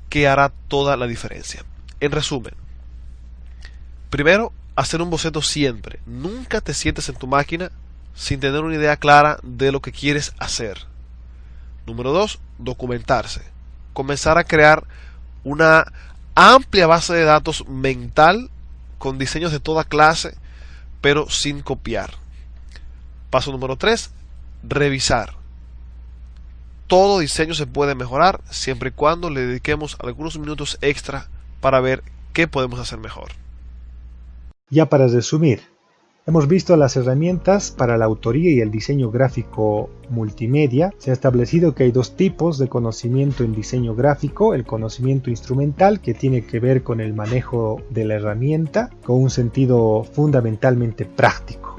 que hará toda la diferencia. En resumen, primero, hacer un boceto siempre. Nunca te sientes en tu máquina sin tener una idea clara de lo que quieres hacer. Número 2, documentarse. Comenzar a crear una amplia base de datos mental con diseños de toda clase, pero sin copiar. Paso número 3, revisar. Todo diseño se puede mejorar siempre y cuando le dediquemos algunos minutos extra para ver qué podemos hacer mejor. Ya para resumir, hemos visto las herramientas para la autoría y el diseño gráfico multimedia. Se ha establecido que hay dos tipos de conocimiento en diseño gráfico: el conocimiento instrumental, que tiene que ver con el manejo de la herramienta, con un sentido fundamentalmente práctico.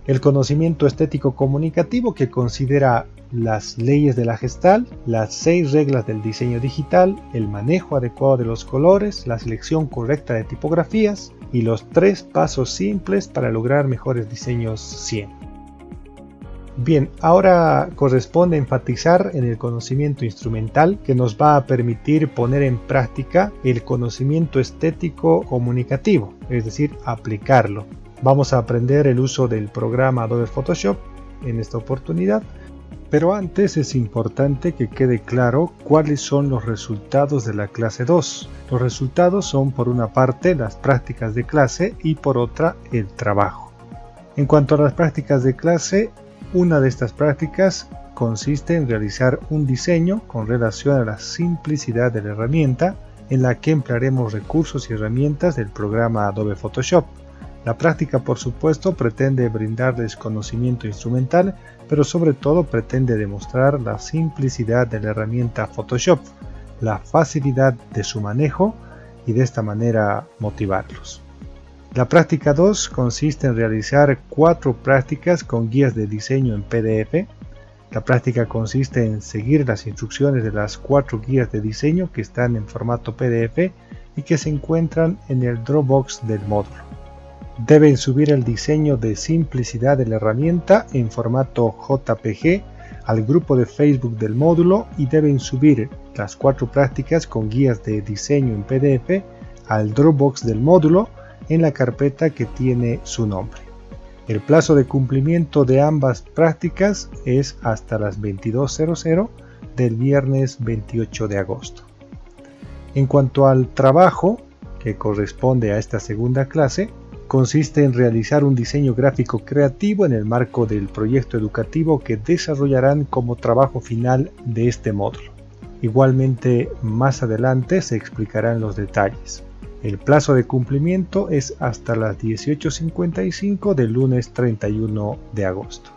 El conocimiento estético comunicativo, que considera las leyes de la Gestalt, las 6 reglas del diseño digital, el manejo adecuado de los colores, la selección correcta de tipografías y los 3 pasos simples para lograr mejores diseños siempre. Bien, ahora corresponde enfatizar en el conocimiento instrumental, que nos va a permitir poner en práctica el conocimiento estético comunicativo, es decir, aplicarlo. Vamos a aprender el uso del programa Adobe Photoshop en esta oportunidad, pero antes es importante que quede claro cuáles son los resultados de la clase 2. Los resultados son, por una parte, las prácticas de clase y por otra, el trabajo. En cuanto a las prácticas de clase, una de estas prácticas consiste en realizar un diseño con relación a la simplicidad de la herramienta, en la que emplearemos recursos y herramientas del programa Adobe Photoshop. La práctica, por supuesto, pretende brindarles conocimiento instrumental, pero sobre todo pretende demostrar la simplicidad de la herramienta Photoshop, la facilidad de su manejo y de esta manera motivarlos. La práctica 2 consiste en realizar 4 prácticas con guías de diseño en PDF. La práctica consiste en seguir las instrucciones de las 4 guías de diseño que están en formato PDF y que se encuentran en el Dropbox del módulo. Deben subir el diseño de simplicidad de la herramienta en formato JPG al grupo de Facebook del módulo y deben subir las 4 prácticas con guías de diseño en PDF al Dropbox del módulo en la carpeta que tiene su nombre. El plazo de cumplimiento de ambas prácticas es hasta las 22:00 del viernes 28 de agosto. En cuanto al trabajo, que corresponde a esta segunda clase, consiste en realizar un diseño gráfico creativo en el marco del proyecto educativo que desarrollarán como trabajo final de este módulo. Igualmente, más adelante se explicarán los detalles. El plazo de cumplimiento es hasta las 18:55 del lunes 31 de agosto.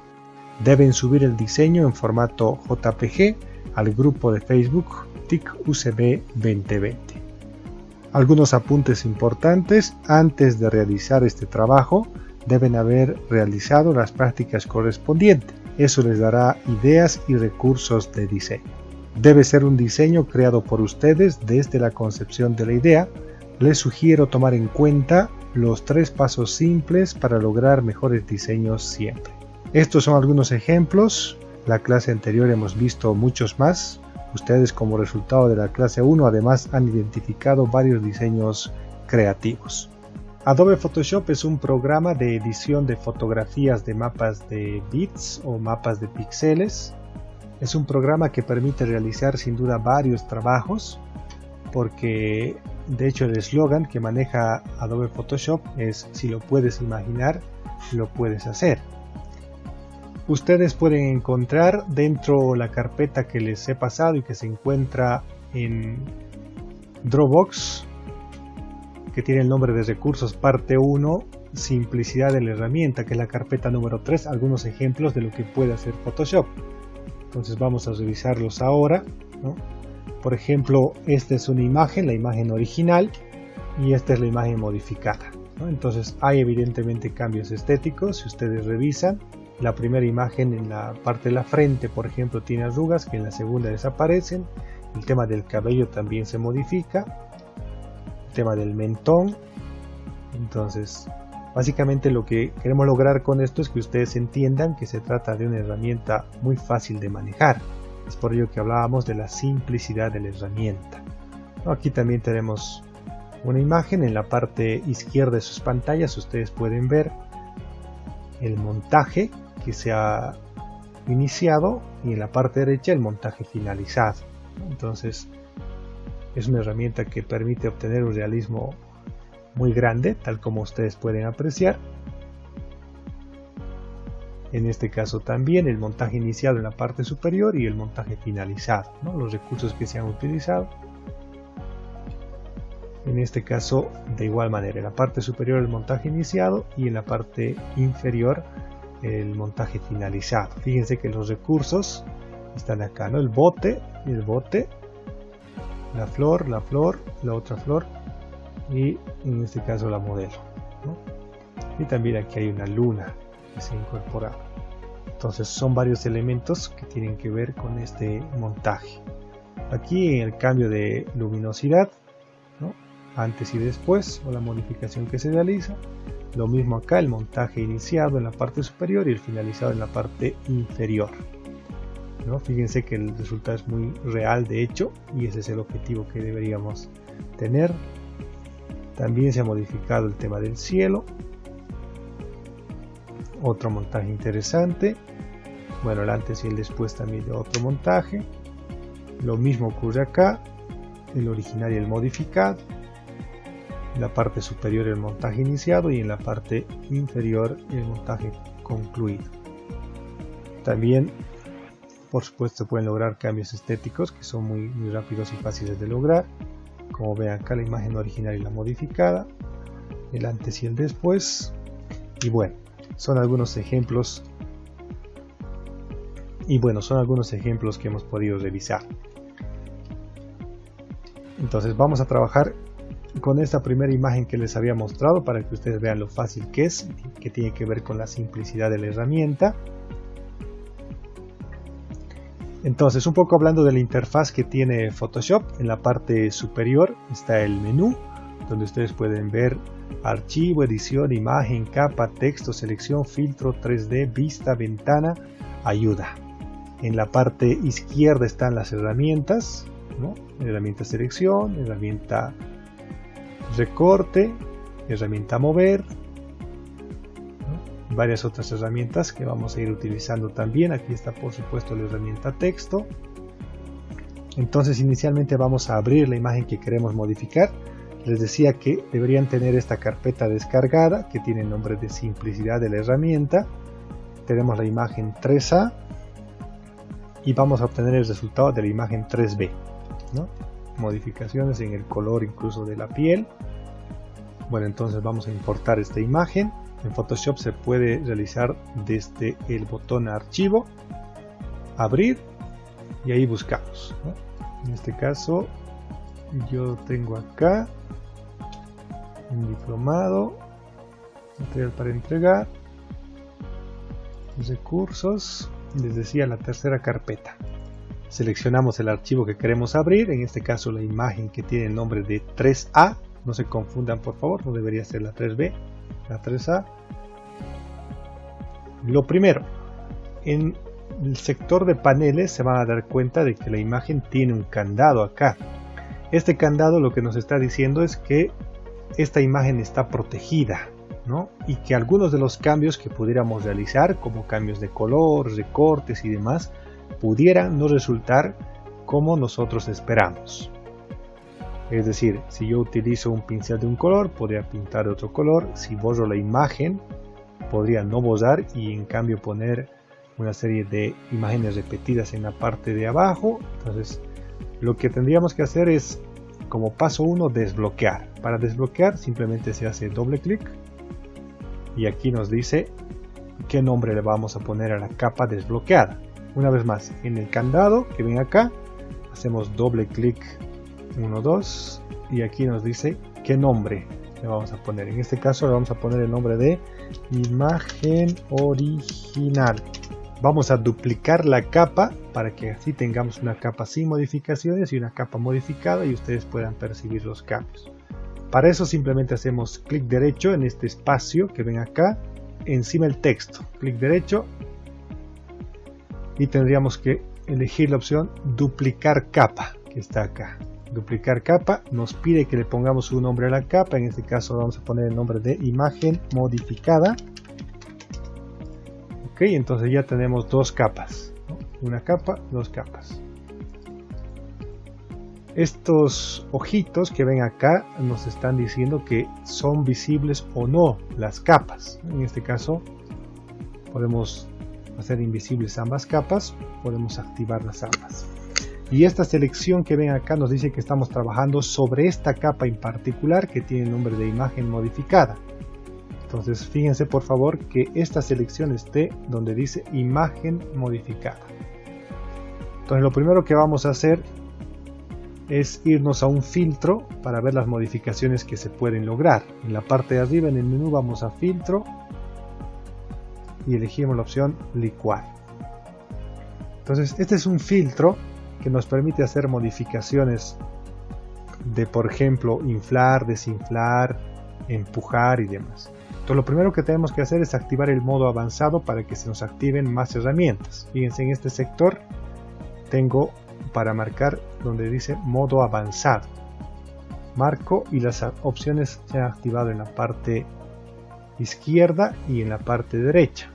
Deben subir el diseño en formato JPG al grupo de Facebook TIC-UCB 2020. Algunos apuntes importantes: antes de realizar este trabajo, deben haber realizado las prácticas correspondientes. Eso les dará ideas y recursos de diseño. Debe ser un diseño creado por ustedes desde la concepción de la idea. Les sugiero tomar en cuenta los 3 pasos simples para lograr mejores diseños siempre. Estos son algunos ejemplos. La clase anterior hemos visto muchos más. Ustedes, como resultado de la clase 1, además han identificado varios diseños creativos. Adobe Photoshop es un programa de edición de fotografías de mapas de bits o mapas de píxeles. Es un programa que permite realizar sin duda varios trabajos, porque de hecho el eslogan que maneja Adobe Photoshop es: si lo puedes imaginar, lo puedes hacer. Ustedes pueden encontrar dentro la carpeta que les he pasado y que se encuentra en Dropbox, que tiene el nombre de recursos parte 1, simplicidad de la herramienta, que es la carpeta número 3, algunos ejemplos de lo que puede hacer Photoshop. Entonces vamos a revisarlos ahora, ¿no? Por ejemplo, esta es una imagen, la imagen original, y esta es la imagen modificada, ¿no? Entonces hay evidentemente cambios estéticos. Si ustedes revisan, la primera imagen en la parte de la frente, por ejemplo, tiene arrugas que en la segunda desaparecen. El tema del cabello también se modifica. El tema del mentón. Entonces, básicamente lo que queremos lograr con esto es que ustedes entiendan que se trata de una herramienta muy fácil de manejar. Es por ello que hablábamos de la simplicidad de la herramienta. Aquí también tenemos una imagen. En la parte izquierda de sus pantallas ustedes pueden ver el montaje que se ha iniciado y en la parte derecha el montaje finalizado. Entonces es una herramienta que permite obtener un realismo muy grande, tal como ustedes pueden apreciar. En este caso también el montaje iniciado en la parte superior y el montaje finalizado, ¿no? Los recursos que se han utilizado. En este caso de igual manera, en la parte superior el montaje iniciado y en la parte inferior el montaje finalizado. Fíjense que los recursos están acá, ¿no? El bote, la flor, la otra flor y en este caso la modelo, ¿no? Y también aquí hay una luna que se ha incorporado. Entonces son varios elementos que tienen que ver con este montaje. Aquí en el cambio de luminosidad, ¿no? Antes y después, o la modificación que se realiza. Lo mismo acá, el montaje iniciado en la parte superior y el finalizado en la parte inferior, ¿no? Fíjense que el resultado es muy real de hecho, y ese es el objetivo que deberíamos tener. También se ha modificado el tema del cielo. Otro montaje interesante. Bueno, el antes y el después también de otro montaje. Lo mismo ocurre acá, el original y el modificado. En la parte superior el montaje iniciado y en la parte inferior el montaje concluido. También, por supuesto, pueden lograr cambios estéticos que son muy rápidos y fáciles de lograr. Como ven acá, la imagen original y la modificada, el antes y el después. Y bueno, son algunos ejemplos. Que hemos podido revisar. Entonces vamos a trabajar con esta primera imagen que les había mostrado para que ustedes vean lo fácil que es, que tiene que ver con la simplicidad de la herramienta. Entonces, un poco hablando de la interfaz que tiene Photoshop, en la parte superior está el menú, donde ustedes pueden ver archivo, edición, imagen, capa, texto, selección, filtro, 3D, vista, ventana, ayuda. En la parte izquierda están las herramientas, ¿no? Herramienta selección, herramienta recorte, herramienta mover, ¿no? Varias otras herramientas que vamos a ir utilizando también. Aquí está por supuesto la herramienta texto. Entonces inicialmente vamos a abrir la imagen que queremos modificar. Les decía que deberían tener esta carpeta descargada que tiene el nombre de simplicidad de la herramienta. Tenemos la imagen 3A y vamos a obtener el resultado de la imagen 3B, ¿no? Modificaciones en el color incluso de la piel. Bueno, entonces vamos a importar esta imagen. En Photoshop se puede realizar desde el botón archivo, abrir y ahí buscamos, ¿no? En este caso yo tengo acá un diplomado, material para entregar, recursos, les decía la tercera carpeta. Seleccionamos el archivo que queremos abrir, en este caso la imagen que tiene el nombre de 3A, no se confundan por favor, no debería ser la 3B, la 3A. Lo primero, en el sector de paneles se van a dar cuenta de que la imagen tiene un candado acá. Este candado lo que nos está diciendo es que esta imagen está protegida, ¿no? Y que algunos de los cambios que pudiéramos realizar, como cambios de color, recortes y demás, pudieran no resultar como nosotros esperamos. Es decir, si yo utilizo un pincel de un color, podría pintar de otro color. Si borro la imagen, podría no borrar y en cambio poner una serie de imágenes repetidas en la parte de abajo. Entonces, lo que tendríamos que hacer es, como paso 1, desbloquear. Para desbloquear simplemente se hace doble clic y aquí nos dice qué nombre le vamos a poner a la capa desbloqueada. Una vez más, en el candado que ven acá, hacemos doble clic 1, 2 y aquí nos dice qué nombre le vamos a poner. En este caso le vamos a poner el nombre de imagen original. Vamos a duplicar la capa para que así tengamos una capa sin modificaciones y una capa modificada y ustedes puedan percibir los cambios. Para eso simplemente hacemos clic derecho en este espacio que ven acá, encima del texto, clic derecho y tendríamos que elegir la opción duplicar capa que está acá. Duplicar capa nos pide que le pongamos un nombre a la capa, en este caso vamos a poner el nombre de imagen modificada. Ok, entonces ya tenemos dos capas, ¿no? Una capa, dos capas. Estos ojitos que ven acá nos están diciendo que son visibles o no las capas. En este caso podemos hacer invisibles ambas capas, podemos activarlas ambas. Y esta selección que ven acá nos dice que estamos trabajando sobre esta capa en particular que tiene el nombre de imagen modificada. Entonces fíjense por favor que esta selección esté donde dice imagen modificada. Entonces lo primero que vamos a hacer es irnos a un filtro para ver las modificaciones que se pueden lograr. En la parte de arriba en el menú vamos a filtro y elegimos la opción licuar. Entonces este es un filtro que nos permite hacer modificaciones de, por ejemplo, inflar, desinflar, empujar y demás. Entonces lo primero que tenemos que hacer es activar el modo avanzado para que se nos activen más herramientas. Fíjense, en este sector tengo para marcar donde dice modo avanzado. Marco y las opciones se han activado en la parte izquierda y en la parte derecha.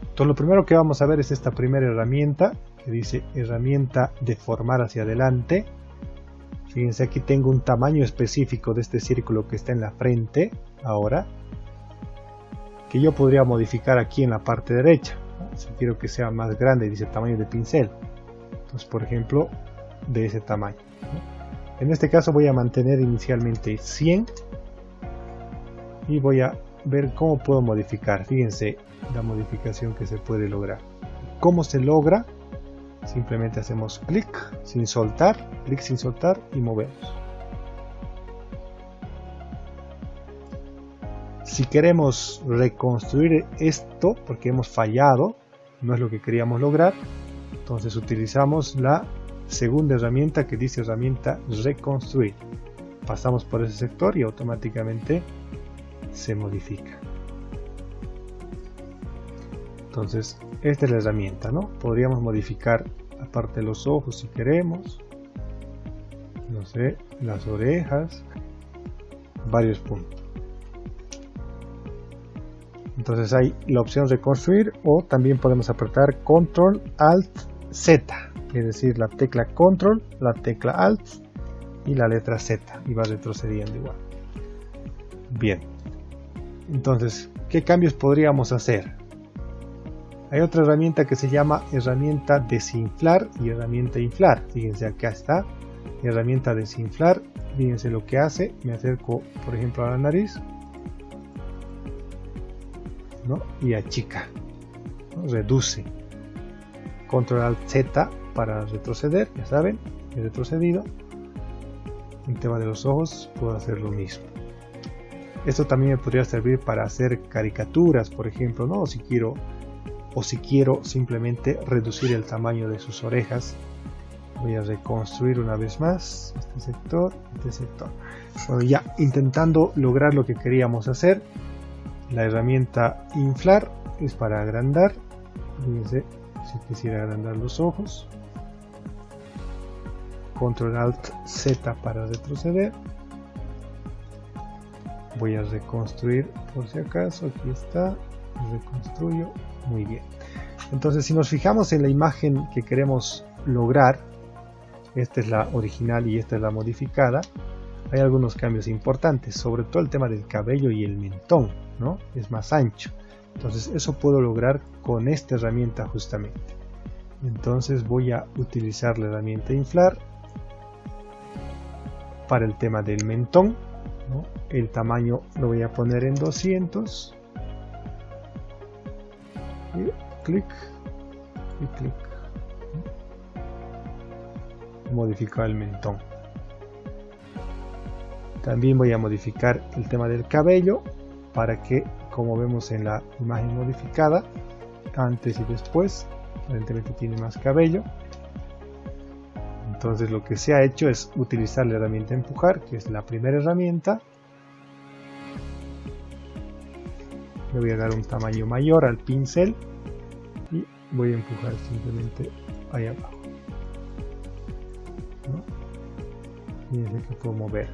Entonces lo primero que vamos a ver es esta primera herramienta que dice herramienta deformar hacia adelante. Fíjense, aquí tengo un tamaño específico de este círculo que está en la frente ahora, que yo podría modificar aquí en la parte derecha. Si quiero que sea más grande, dice tamaño de pincel, entonces por ejemplo de ese tamaño. En este caso voy a mantener inicialmente 100 y voy a ver cómo puedo modificar. Fíjense la modificación que se puede lograr. ¿Cómo se logra? Simplemente hacemos clic sin soltar y movemos. Si queremos reconstruir esto, porque hemos fallado, no es lo que queríamos lograr, entonces utilizamos la segunda herramienta que dice herramienta reconstruir. Pasamos por ese sector y automáticamente se modifica. Entonces, esta es la herramienta, ¿no? Podríamos modificar la parte de los ojos si queremos, no sé, las orejas, varios puntos. Entonces hay la opción reconstruir, o también podemos apretar Control Alt Z, es decir, la tecla Control, la tecla Alt y la letra Z, y va retrocediendo igual. Bien, entonces, ¿qué cambios podríamos hacer? Hay otra herramienta que se llama herramienta desinflar y herramienta inflar. Fíjense, acá está, herramienta desinflar. Fíjense lo que hace. Me acerco, por ejemplo, a la nariz, ¿no? Y achica, ¿no? Reduce. Control Alt Z para retroceder, ya saben, he retrocedido. En tema de los ojos puedo hacer lo mismo. Esto también me podría servir para hacer caricaturas, por ejemplo, ¿no? O si quiero simplemente reducir el tamaño de sus orejas. Voy a reconstruir una vez más este sector, este sector. Bueno, ya intentando lograr lo que queríamos hacer. La herramienta inflar es para agrandar. Fíjense, si quisiera agrandar los ojos. Control Alt Z para retroceder. Voy a reconstruir por si acaso. Aquí está. Reconstruyo. Muy bien. Entonces, si nos fijamos en la imagen que queremos lograr, esta es la original y esta es la modificada, hay algunos cambios importantes, sobre todo el tema del cabello y el mentón, ¿no? Es más ancho. Entonces, eso puedo lograr con esta herramienta justamente. Entonces, voy a utilizar la herramienta inflar para el tema del mentón, ¿no? El tamaño lo voy a poner en 200. Y clic y clic. Modificar el mentón. También voy a modificar el tema del cabello para que, como vemos en la imagen modificada, antes y después, aparentemente tiene más cabello. Entonces lo que se ha hecho es utilizar la herramienta empujar, que es la primera herramienta. Le voy a dar un tamaño mayor al pincel y voy a empujar simplemente ahí abajo, ¿no? Fíjense que puedo mover.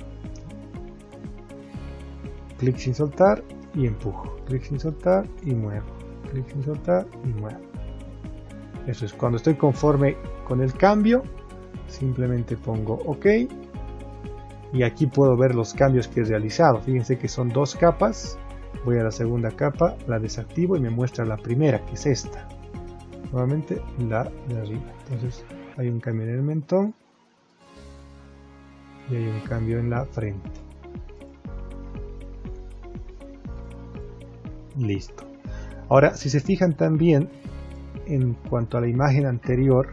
Clic sin soltar y empujo. Clic sin soltar y muevo. Clic sin soltar y muevo. Eso es, cuando estoy conforme con el cambio, simplemente pongo OK. Y aquí puedo ver los cambios que he realizado. Fíjense que son dos capas. Voy a la segunda capa, la desactivo y me muestra la primera, que es esta. Nuevamente la de arriba. Entonces hay un cambio en el mentón y hay un cambio en la frente. Listo. Ahora, si se fijan también en cuanto a la imagen anterior,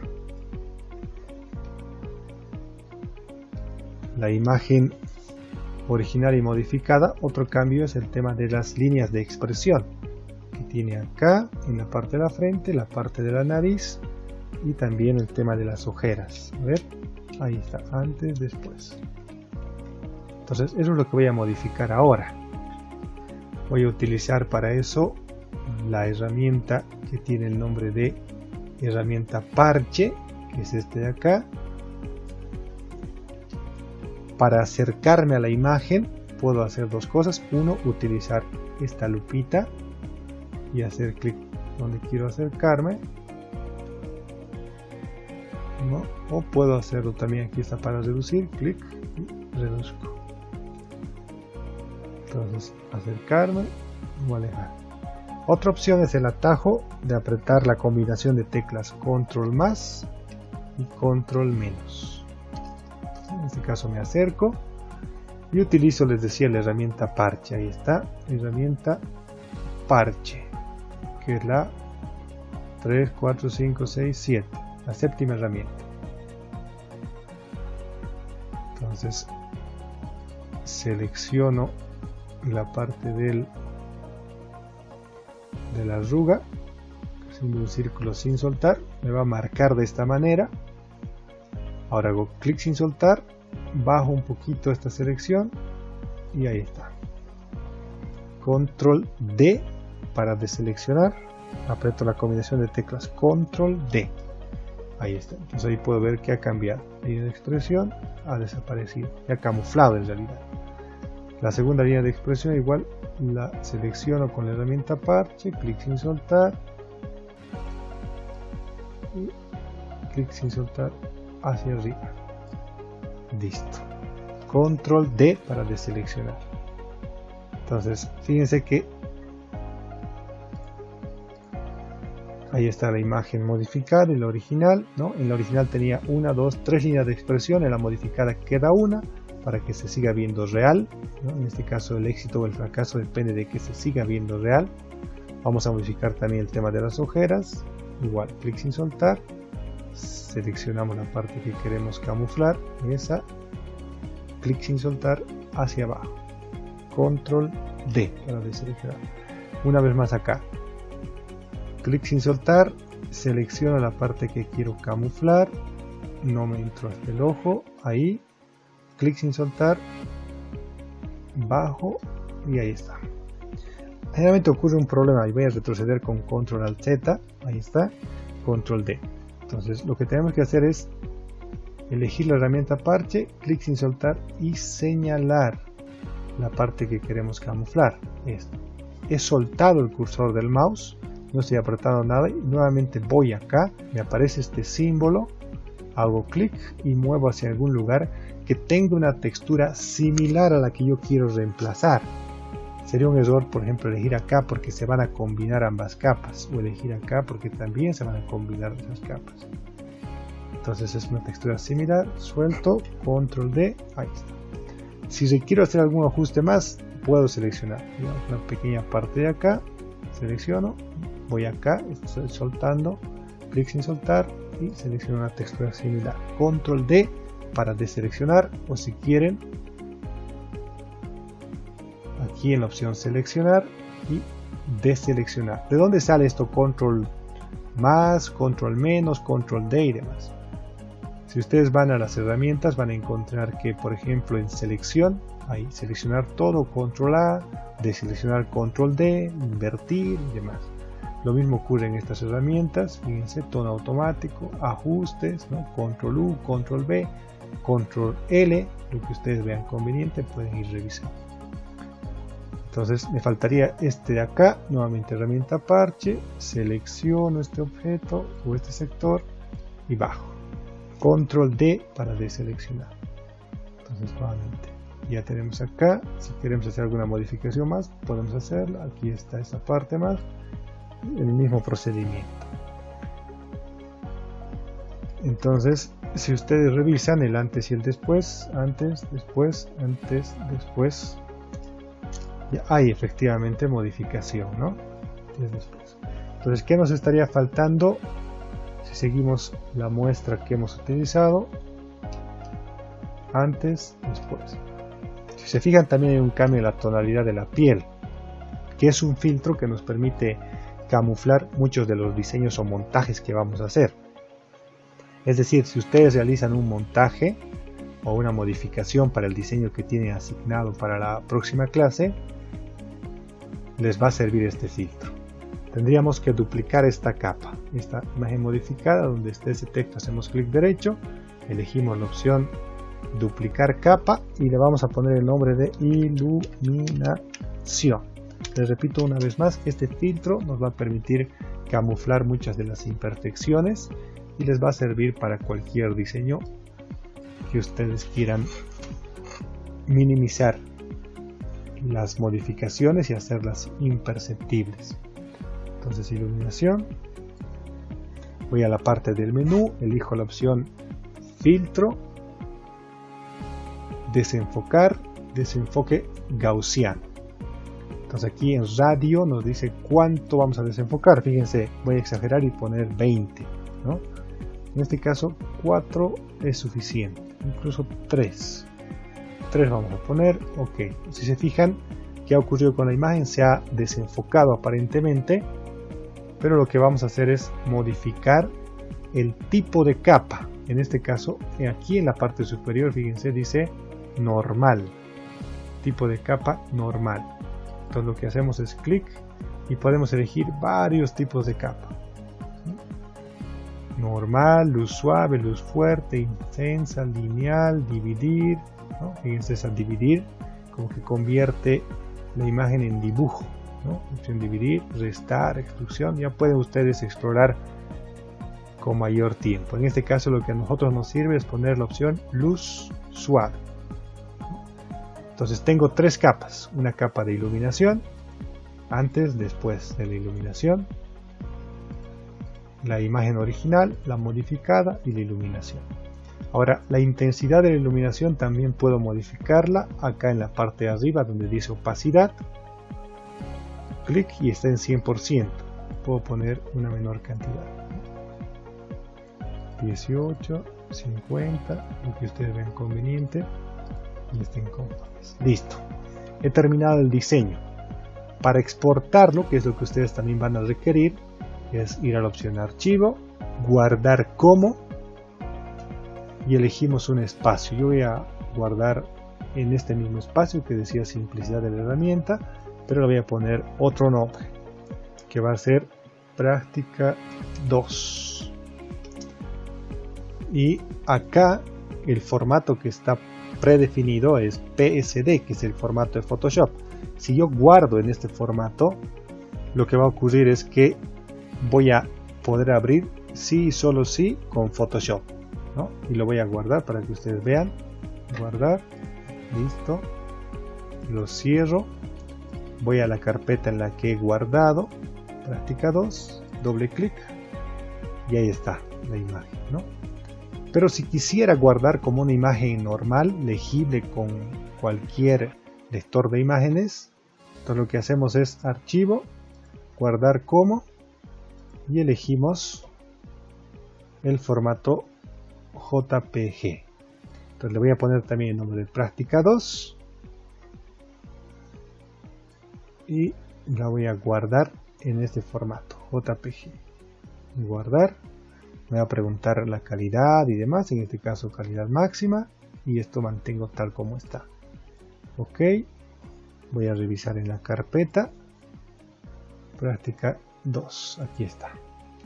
la imagen original y modificada, otro cambio es el tema de las líneas de expresión que tiene acá en la parte de la frente, la parte de la nariz y también el tema de las ojeras. A ver, ahí está, antes, después. Entonces eso es lo que voy a modificar ahora. Voy a utilizar para eso la herramienta que tiene el nombre de herramienta parche, que es este de acá. Para acercarme a la imagen puedo hacer dos cosas. Uno, utilizar esta lupita y hacer clic donde quiero acercarme, ¿no? O puedo hacerlo también, aquí está para reducir, clic y reduzco. Entonces acercarme o alejar. Otra opción es el atajo de apretar la combinación de teclas control más y control menos. En este caso me acerco y utilizo, les decía, la herramienta parche. Ahí está, herramienta parche, que es la 3, 4, 5, 6, 7, la séptima herramienta. Entonces selecciono la parte del de la arruga, haciendo un círculo sin soltar, me va a marcar de esta manera. Ahora hago clic sin soltar, bajo un poquito esta selección y ahí está. Control D para deseleccionar, aprieto la combinación de teclas Control D. Ahí está, entonces ahí puedo ver que ha cambiado. Línea de expresión ha desaparecido, ha camuflado en realidad. La segunda línea de expresión igual la selecciono con la herramienta parche, clic sin soltar, y clic sin soltar hacia arriba. Listo. Control D para deseleccionar. Entonces, fíjense que ahí está la imagen modificada y la original, ¿no? En la original tenía 1, 2, 3 líneas de expresión, en la modificada queda una para que se siga viendo real, ¿no? En este caso el éxito o el fracaso depende de que se siga viendo real. Vamos a modificar también el tema de las ojeras, igual clic sin soltar, seleccionamos la parte que queremos camuflar, esa, clic sin soltar hacia abajo, control D para deseleccionar. Una vez más acá, clic sin soltar, selecciono la parte que quiero camuflar, no me entro hasta el ojo, ahí, clic sin soltar, bajo y ahí está. Generalmente ocurre un problema y voy a retroceder con control alt Z, ahí está, control D. Entonces lo que tenemos que hacer es elegir la herramienta parche, clic sin soltar y señalar la parte que queremos camuflar. Esto. He soltado el cursor del mouse, no estoy apretando nada y nuevamente voy acá, me aparece este símbolo, hago clic y muevo hacia algún lugar que tenga una textura similar a la que yo quiero reemplazar. Sería un error, por ejemplo, elegir acá porque se van a combinar ambas capas, o elegir acá porque también se van a combinar esas capas. Entonces es una textura similar, suelto, control D, ahí está. Si requiero hacer algún ajuste más, puedo seleccionar, digamos, una pequeña parte de acá, selecciono, voy acá, estoy soltando, clic sin soltar y selecciono una textura similar. Control D para deseleccionar, o si quieren, aquí en la opción seleccionar y deseleccionar. ¿De dónde sale esto? Control más, control menos, control D y demás. Si ustedes van a las herramientas van a encontrar que, por ejemplo, en selección, ahí seleccionar todo, control A, deseleccionar control D, invertir y demás. Lo mismo ocurre en estas herramientas, fíjense, tono automático, ajustes, ¿no? Control U, control B, control L, lo que ustedes vean conveniente pueden ir revisando. Entonces me faltaría este de acá, nuevamente herramienta parche, selecciono este objeto o este sector y bajo. Control D para deseleccionar. Entonces nuevamente ya tenemos acá, si queremos hacer alguna modificación más podemos hacerla, aquí está esta parte más, el mismo procedimiento. Entonces si ustedes revisan el antes y el después, antes, después, antes, después, ya hay efectivamente modificación, ¿no? Entonces, ¿qué nos estaría faltando? Si seguimos la muestra que hemos utilizado, antes, después. Si se fijan, también hay un cambio en la tonalidad de la piel, que es un filtro que nos permite camuflar muchos de los diseños o montajes que vamos a hacer. Es decir, si ustedes realizan un montaje o una modificación para el diseño que tienen asignado para la próxima clase, les va a servir este filtro. Tendríamos que duplicar esta capa, esta imagen modificada, donde esté ese texto, hacemos clic derecho, elegimos la opción duplicar capa y le vamos a poner el nombre de iluminación. Les repito una vez más, este filtro nos va a permitir camuflar muchas de las imperfecciones y les va a servir para cualquier diseño que ustedes quieran minimizar las modificaciones y hacerlas imperceptibles. Entonces iluminación, voy a la parte del menú, elijo la opción filtro, desenfocar, desenfoque gaussiano. Entonces aquí en radio nos dice cuánto vamos a desenfocar. Fíjense, voy a exagerar y poner 20, ¿no? En este caso 4 es suficiente, incluso 3 vamos a poner, ok. Si se fijan, ¿qué ha ocurrido con la imagen? Se ha desenfocado aparentemente, pero lo que vamos a hacer es modificar el tipo de capa. En este caso, aquí en la parte superior, fíjense, dice normal, tipo de capa normal. Entonces lo que hacemos es clic y podemos elegir varios tipos de capa: normal, luz suave, luz fuerte, intensa, lineal, dividir, ¿no? Fíjense, esa dividir como que convierte la imagen en dibujo, ¿no? Opción dividir, restar, extrusión. Ya pueden ustedes explorar con mayor tiempo. En este caso lo que a nosotros nos sirve es poner la opción luz suave. Entonces tengo tres capas: una capa de iluminación, antes, después de la iluminación, la imagen original, la modificada y la iluminación. Ahora, la intensidad de la iluminación también puedo modificarla acá en la parte de arriba donde dice opacidad. Clic y está en 100%. Puedo poner una menor cantidad: 18, 50, lo que ustedes ven conveniente y estén conformes. Listo. He terminado el diseño. Para exportarlo, que es lo que ustedes también van a requerir, es ir a la opción archivo, guardar como, y elegimos un espacio. Yo voy a guardar en este mismo espacio que decía simplicidad de la herramienta, pero le voy a poner otro nombre que va a ser práctica 2. Y acá el formato que está predefinido es PSD, que es el formato de Photoshop. Si yo guardo en este formato, lo que va a ocurrir es que voy a poder abrir sí y solo sí con Photoshop, ¿no? Y lo voy a guardar para que ustedes vean. Guardar, listo, lo cierro, voy a la carpeta en la que he guardado práctica 2, doble clic y ahí está la imagen, ¿no? Pero si quisiera guardar como una imagen normal, legible con cualquier lector de imágenes, entonces lo que hacemos es archivo, guardar como, y elegimos el formato JPG. Entonces le voy a poner también el nombre de práctica 2 y la voy a guardar en este formato JPG. Guardar. Me va a preguntar la calidad y demás, en este caso calidad máxima, y esto mantengo tal como está. Ok, voy a revisar en la carpeta práctica 2, aquí está.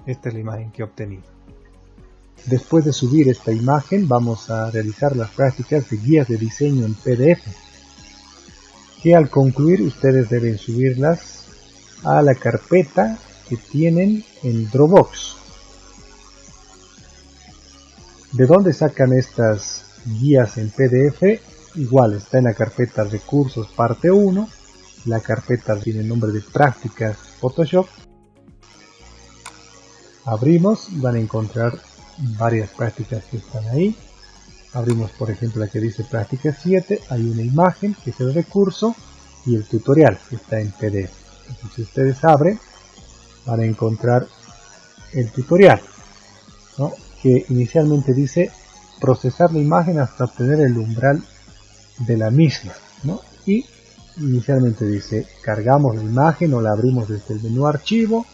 Esta es la imagen que he obtenido. Después de subir esta imagen, vamos a realizar las prácticas de guías de diseño en PDF, que al concluir ustedes deben subirlas a la carpeta que tienen en Dropbox. ¿De dónde sacan estas guías en PDF? Igual está en la carpeta recursos parte 1, la carpeta tiene el nombre de prácticas Photoshop. Abrimos, van a encontrar varias prácticas que están ahí. Abrimos por ejemplo la que dice práctica 7, hay una imagen que es el recurso y el tutorial que está en PDF. Entonces, si ustedes abren, van a encontrar el tutorial, ¿no? Que inicialmente dice procesar la imagen hasta obtener el umbral de la misma, ¿no? Y inicialmente dice cargamos la imagen o la abrimos desde el menú archivo,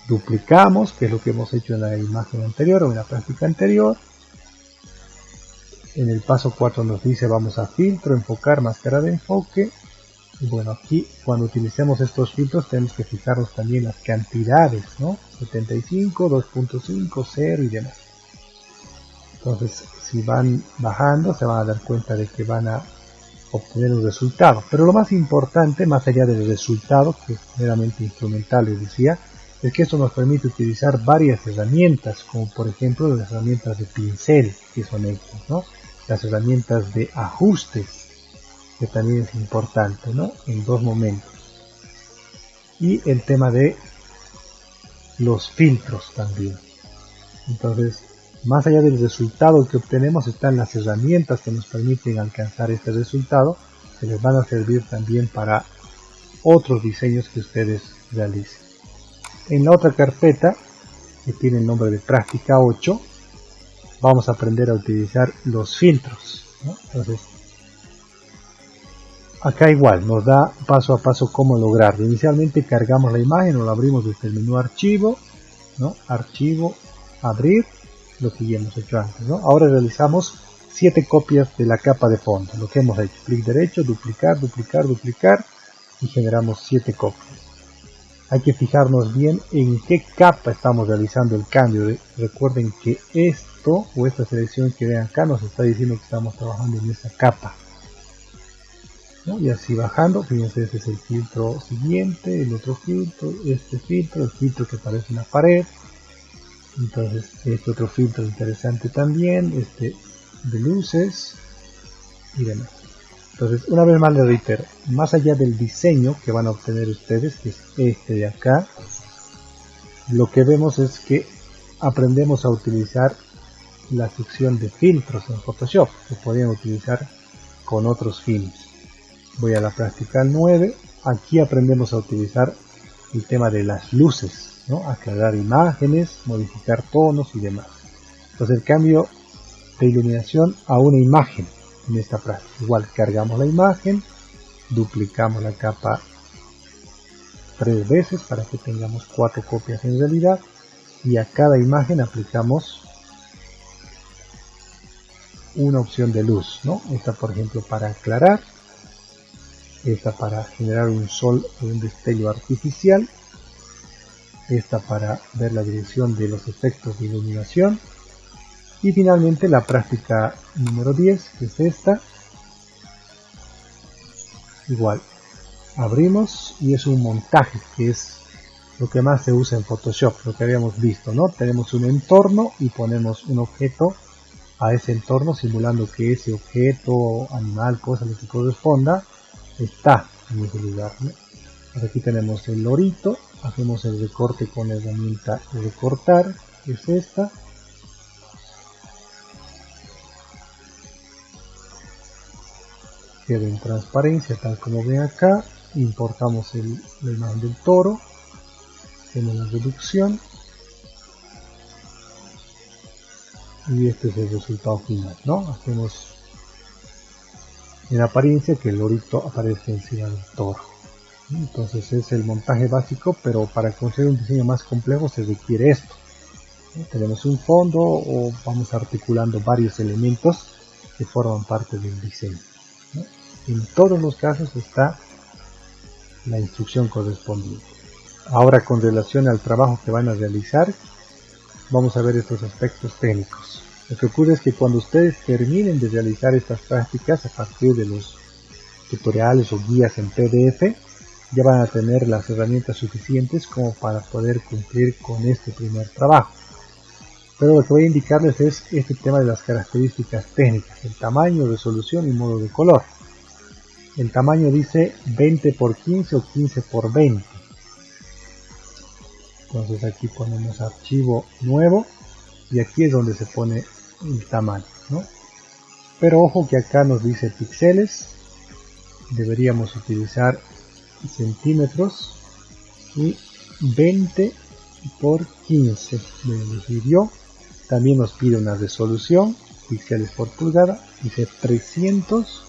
duplicamos, que es lo que hemos hecho en la imagen anterior o en la práctica anterior. En el paso 4 nos dice vamos a filtro, enfocar, máscara de enfoque. Y bueno, aquí cuando utilicemos estos filtros tenemos que fijarnos también las cantidades, ¿no? 75, 2.5, 0 y demás. Entonces, si van bajando, se van a dar cuenta de que van a obtener un resultado. Pero lo más importante, más allá del resultado, que es meramente instrumental, les decía, es que esto nos permite utilizar varias herramientas, como por ejemplo las herramientas de pincel, que son estas, ¿no? Las herramientas de ajustes, que también es importante, ¿no? En dos momentos. Y el tema de los filtros también. Entonces, más allá del resultado que obtenemos, están las herramientas que nos permiten alcanzar este resultado, que les van a servir también para otros diseños que ustedes realicen. En la otra carpeta, que tiene el nombre de práctica 8, vamos a aprender a utilizar los filtros, ¿no? Entonces, Acá igual nos da paso a paso cómo lograrlo. Inicialmente cargamos la imagen o la abrimos desde el menú archivo, ¿no? Archivo, abrir, lo que ya hemos hecho antes, ¿no? Ahora realizamos 7 copias de la capa de fondo, lo que hemos hecho. Clic derecho, duplicar, duplicar, duplicar y generamos 7 copias. Hay que fijarnos bien en qué capa estamos realizando el cambio. Recuerden que esto o esta selección que ven acá nos está diciendo que estamos trabajando en esa capa, ¿no? Y así bajando, fíjense, este es el filtro siguiente, el otro filtro, este filtro, el filtro que aparece en la pared. Entonces este otro filtro interesante también, este de luces y demás. Entonces, una vez más les reitero, más allá del diseño que van a obtener ustedes, que es este de acá, lo que vemos es que aprendemos a utilizar la sección de filtros en Photoshop, que podrían utilizar con otros fines. Voy a la práctica 9, aquí aprendemos a utilizar el tema de las luces, ¿no? Aclarar imágenes, modificar tonos y demás. Entonces el cambio de iluminación a una imagen en esta práctica. Igual cargamos la imagen, duplicamos la capa 3 veces para que tengamos 4 copias en realidad y a cada imagen aplicamos una opción de luz, ¿no? Esta por ejemplo para aclarar, esta para generar un sol o un destello artificial, esta para ver la dirección de los efectos de iluminación. Y finalmente la práctica número 10, que es esta. Igual, abrimos y es un montaje, que es lo que más se usa en Photoshop, lo que habíamos visto, ¿no? Tenemos un entorno y ponemos un objeto a ese entorno, simulando que ese objeto, animal, cosa, lo que corresponda, está en ese lugar, ¿no? Pues aquí tenemos el lorito, hacemos el recorte con la herramienta de recortar, que es esta. Queda en transparencia tal como ven acá, importamos la imagen del toro, hacemos la reducción y este es el resultado final, ¿no? Hacemos en apariencia que el lorito aparece encima del toro. Entonces es el montaje básico, pero para conseguir un diseño más complejo se requiere esto, ¿no? Tenemos un fondo o vamos articulando varios elementos que forman parte del diseño, ¿no? En todos los casos está la instrucción correspondiente. Ahora, con relación al trabajo que van a realizar, vamos a ver estos aspectos técnicos. Lo que ocurre es que cuando ustedes terminen de realizar estas prácticas a partir de los tutoriales o guías en PDF, ya van a tener las herramientas suficientes como para poder cumplir con este primer trabajo. Pero lo que voy a indicarles es este tema de las características técnicas, el tamaño, resolución y modo de color. El tamaño dice 20 por 15 o 15 por 20. Entonces aquí ponemos archivo nuevo y aquí es donde se pone el tamaño, ¿no? Pero ojo que acá nos dice píxeles, deberíamos utilizar centímetros y 20 por 15 debe decir yo. También nos pide una resolución, píxeles por pulgada, dice 300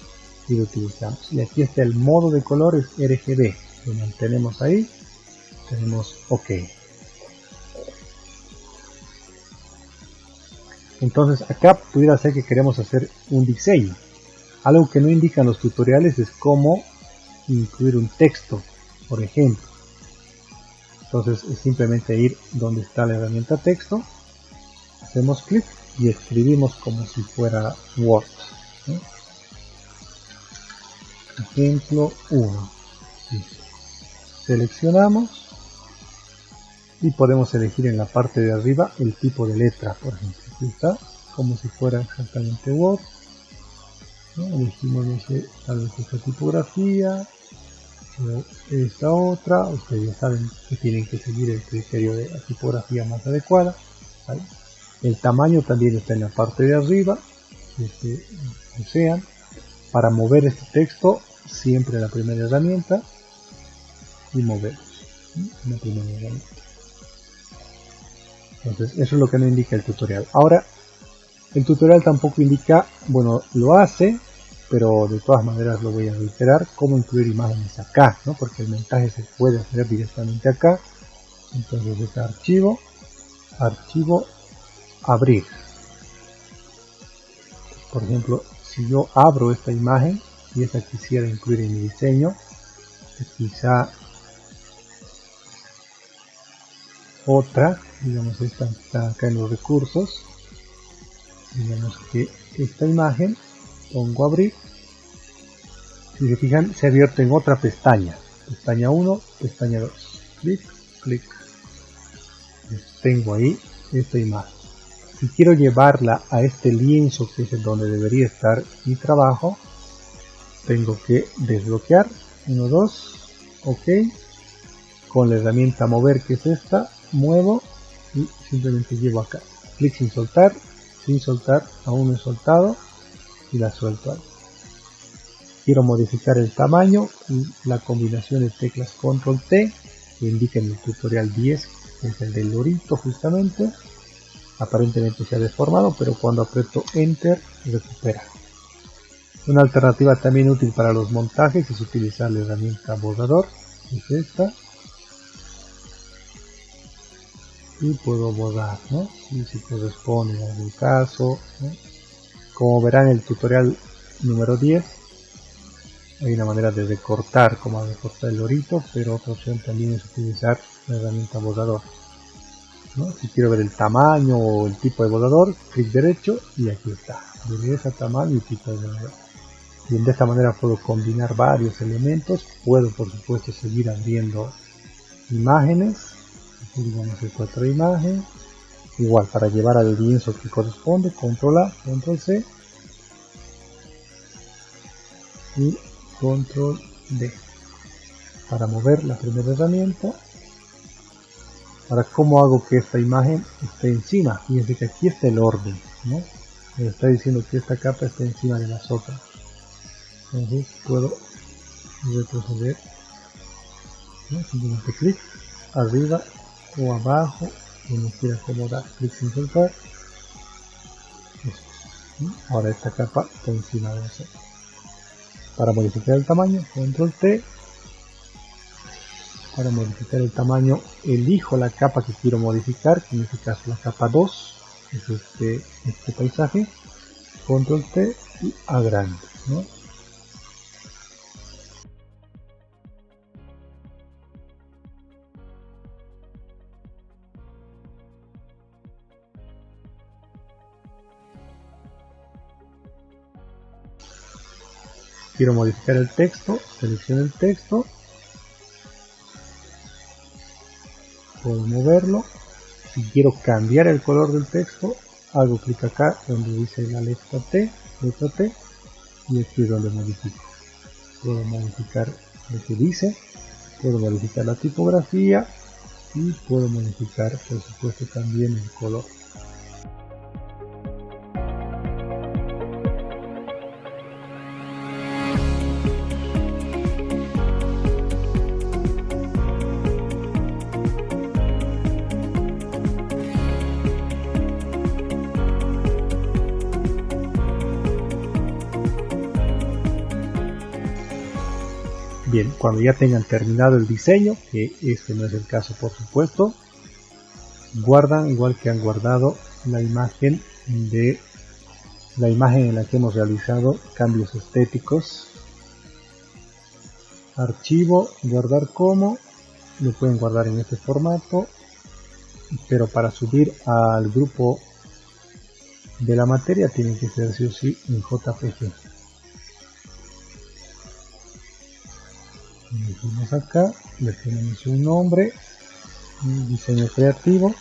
y lo utilizamos. Y aquí está el modo de color, es RGB, lo mantenemos ahí, tenemos OK. Entonces acá pudiera ser que queremos hacer un diseño. Algo que no indican los tutoriales es cómo incluir un texto, por ejemplo. Entonces es simplemente ir donde está la herramienta texto, hacemos clic y escribimos como si fuera Word, ¿sí? Ejemplo 1. Seleccionamos y podemos elegir en la parte de arriba el tipo de letra, por ejemplo. Aquí está, como si fuera exactamente Word, ¿no? Elegimos tal vez esta tipografía, esta otra. Ustedes ya saben que tienen que seguir el criterio de la tipografía más adecuada, ¿vale? El tamaño también está en la parte de arriba, que sean. Para mover este texto, siempre la primera herramienta y movemos, ¿sí? La primera herramienta. Entonces eso es lo que no indica el tutorial. Ahora, el tutorial tampoco indica, bueno, lo hace, pero de todas maneras lo voy a reiterar, cómo incluir imágenes acá, ¿no? Porque el montaje se puede hacer directamente acá. Entonces es archivo, abrir. Por ejemplo, si yo abro esta imagen y esa quisiera incluir en mi diseño, quizá otra, digamos esta está acá en los recursos, digamos que esta imagen, pongo abrir, si se fijan se ha abierto en otra pestaña, pestaña 1, pestaña 2, clic, clic, tengo ahí esta imagen. Si quiero llevarla a este lienzo que es donde debería estar mi trabajo, tengo que desbloquear, 1, 2, ok, con la herramienta mover que es esta, muevo y simplemente llevo acá, clic sin soltar, aún no he soltado y la suelto ahí. Quiero modificar el tamaño y la combinación de teclas control T que indica en el tutorial 10, que es el del lorito justamente. Aparentemente se ha deformado, pero cuando aprieto enter recupera. Una alternativa también útil para los montajes es utilizar la herramienta borrador, es esta, y puedo borrar, ¿no? Y si corresponde en algún caso, ¿no? Como verán en el tutorial número 10 hay una manera de recortar, como recortar el lorito, pero otra opción también es utilizar la herramienta borrador, ¿no? Si quiero ver el tamaño o el tipo de borrador, clic derecho y aquí está, derecha, tamaño y tipo de borrador. Y de esta manera puedo combinar varios elementos, puedo por supuesto seguir abriendo imágenes, digamos esta otra imagen, igual para llevar al lienzo que corresponde, control A, control C y control D para mover la primera herramienta. Ahora, ¿cómo hago que esta imagen esté encima? Fíjense que aquí está el orden, ¿no? Me está diciendo que esta capa está encima de las otras. Entonces puedo retroceder, ¿no? Simplemente clic arriba o abajo, donde quiera acomodar, clic sin soltar. ¿No? Ahora esta capa está encima de las otras. Para modificar el tamaño, control T. Para modificar el tamaño elijo la capa que quiero modificar, que en este caso la capa 2, que es este paisaje, control T y agrando, ¿no? Quiero modificar el texto, selecciono el texto, puedo moverlo. Si quiero cambiar el color del texto, hago clic acá donde dice la letra T, y aquí es donde modifico. Puedo modificar lo que dice, puedo modificar la tipografía y puedo modificar por supuesto también el color. Bien, cuando ya tengan terminado el diseño, que este no es el caso por supuesto, guardan igual que han guardado la imagen en la que hemos realizado cambios estéticos. Archivo, guardar como, lo pueden guardar en este formato, pero para subir al grupo de la materia tiene que ser sí o sí en JPG. Elegimos acá, le ponemos un nombre, un diseño creativo,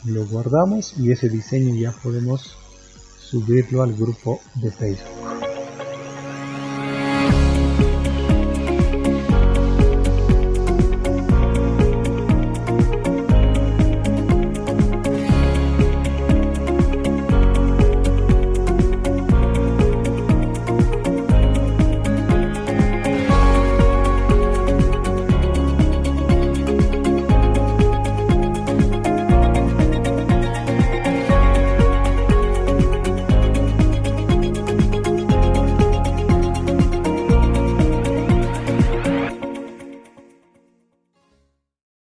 lo guardamos y ese diseño ya podemos subirlo al grupo de Facebook.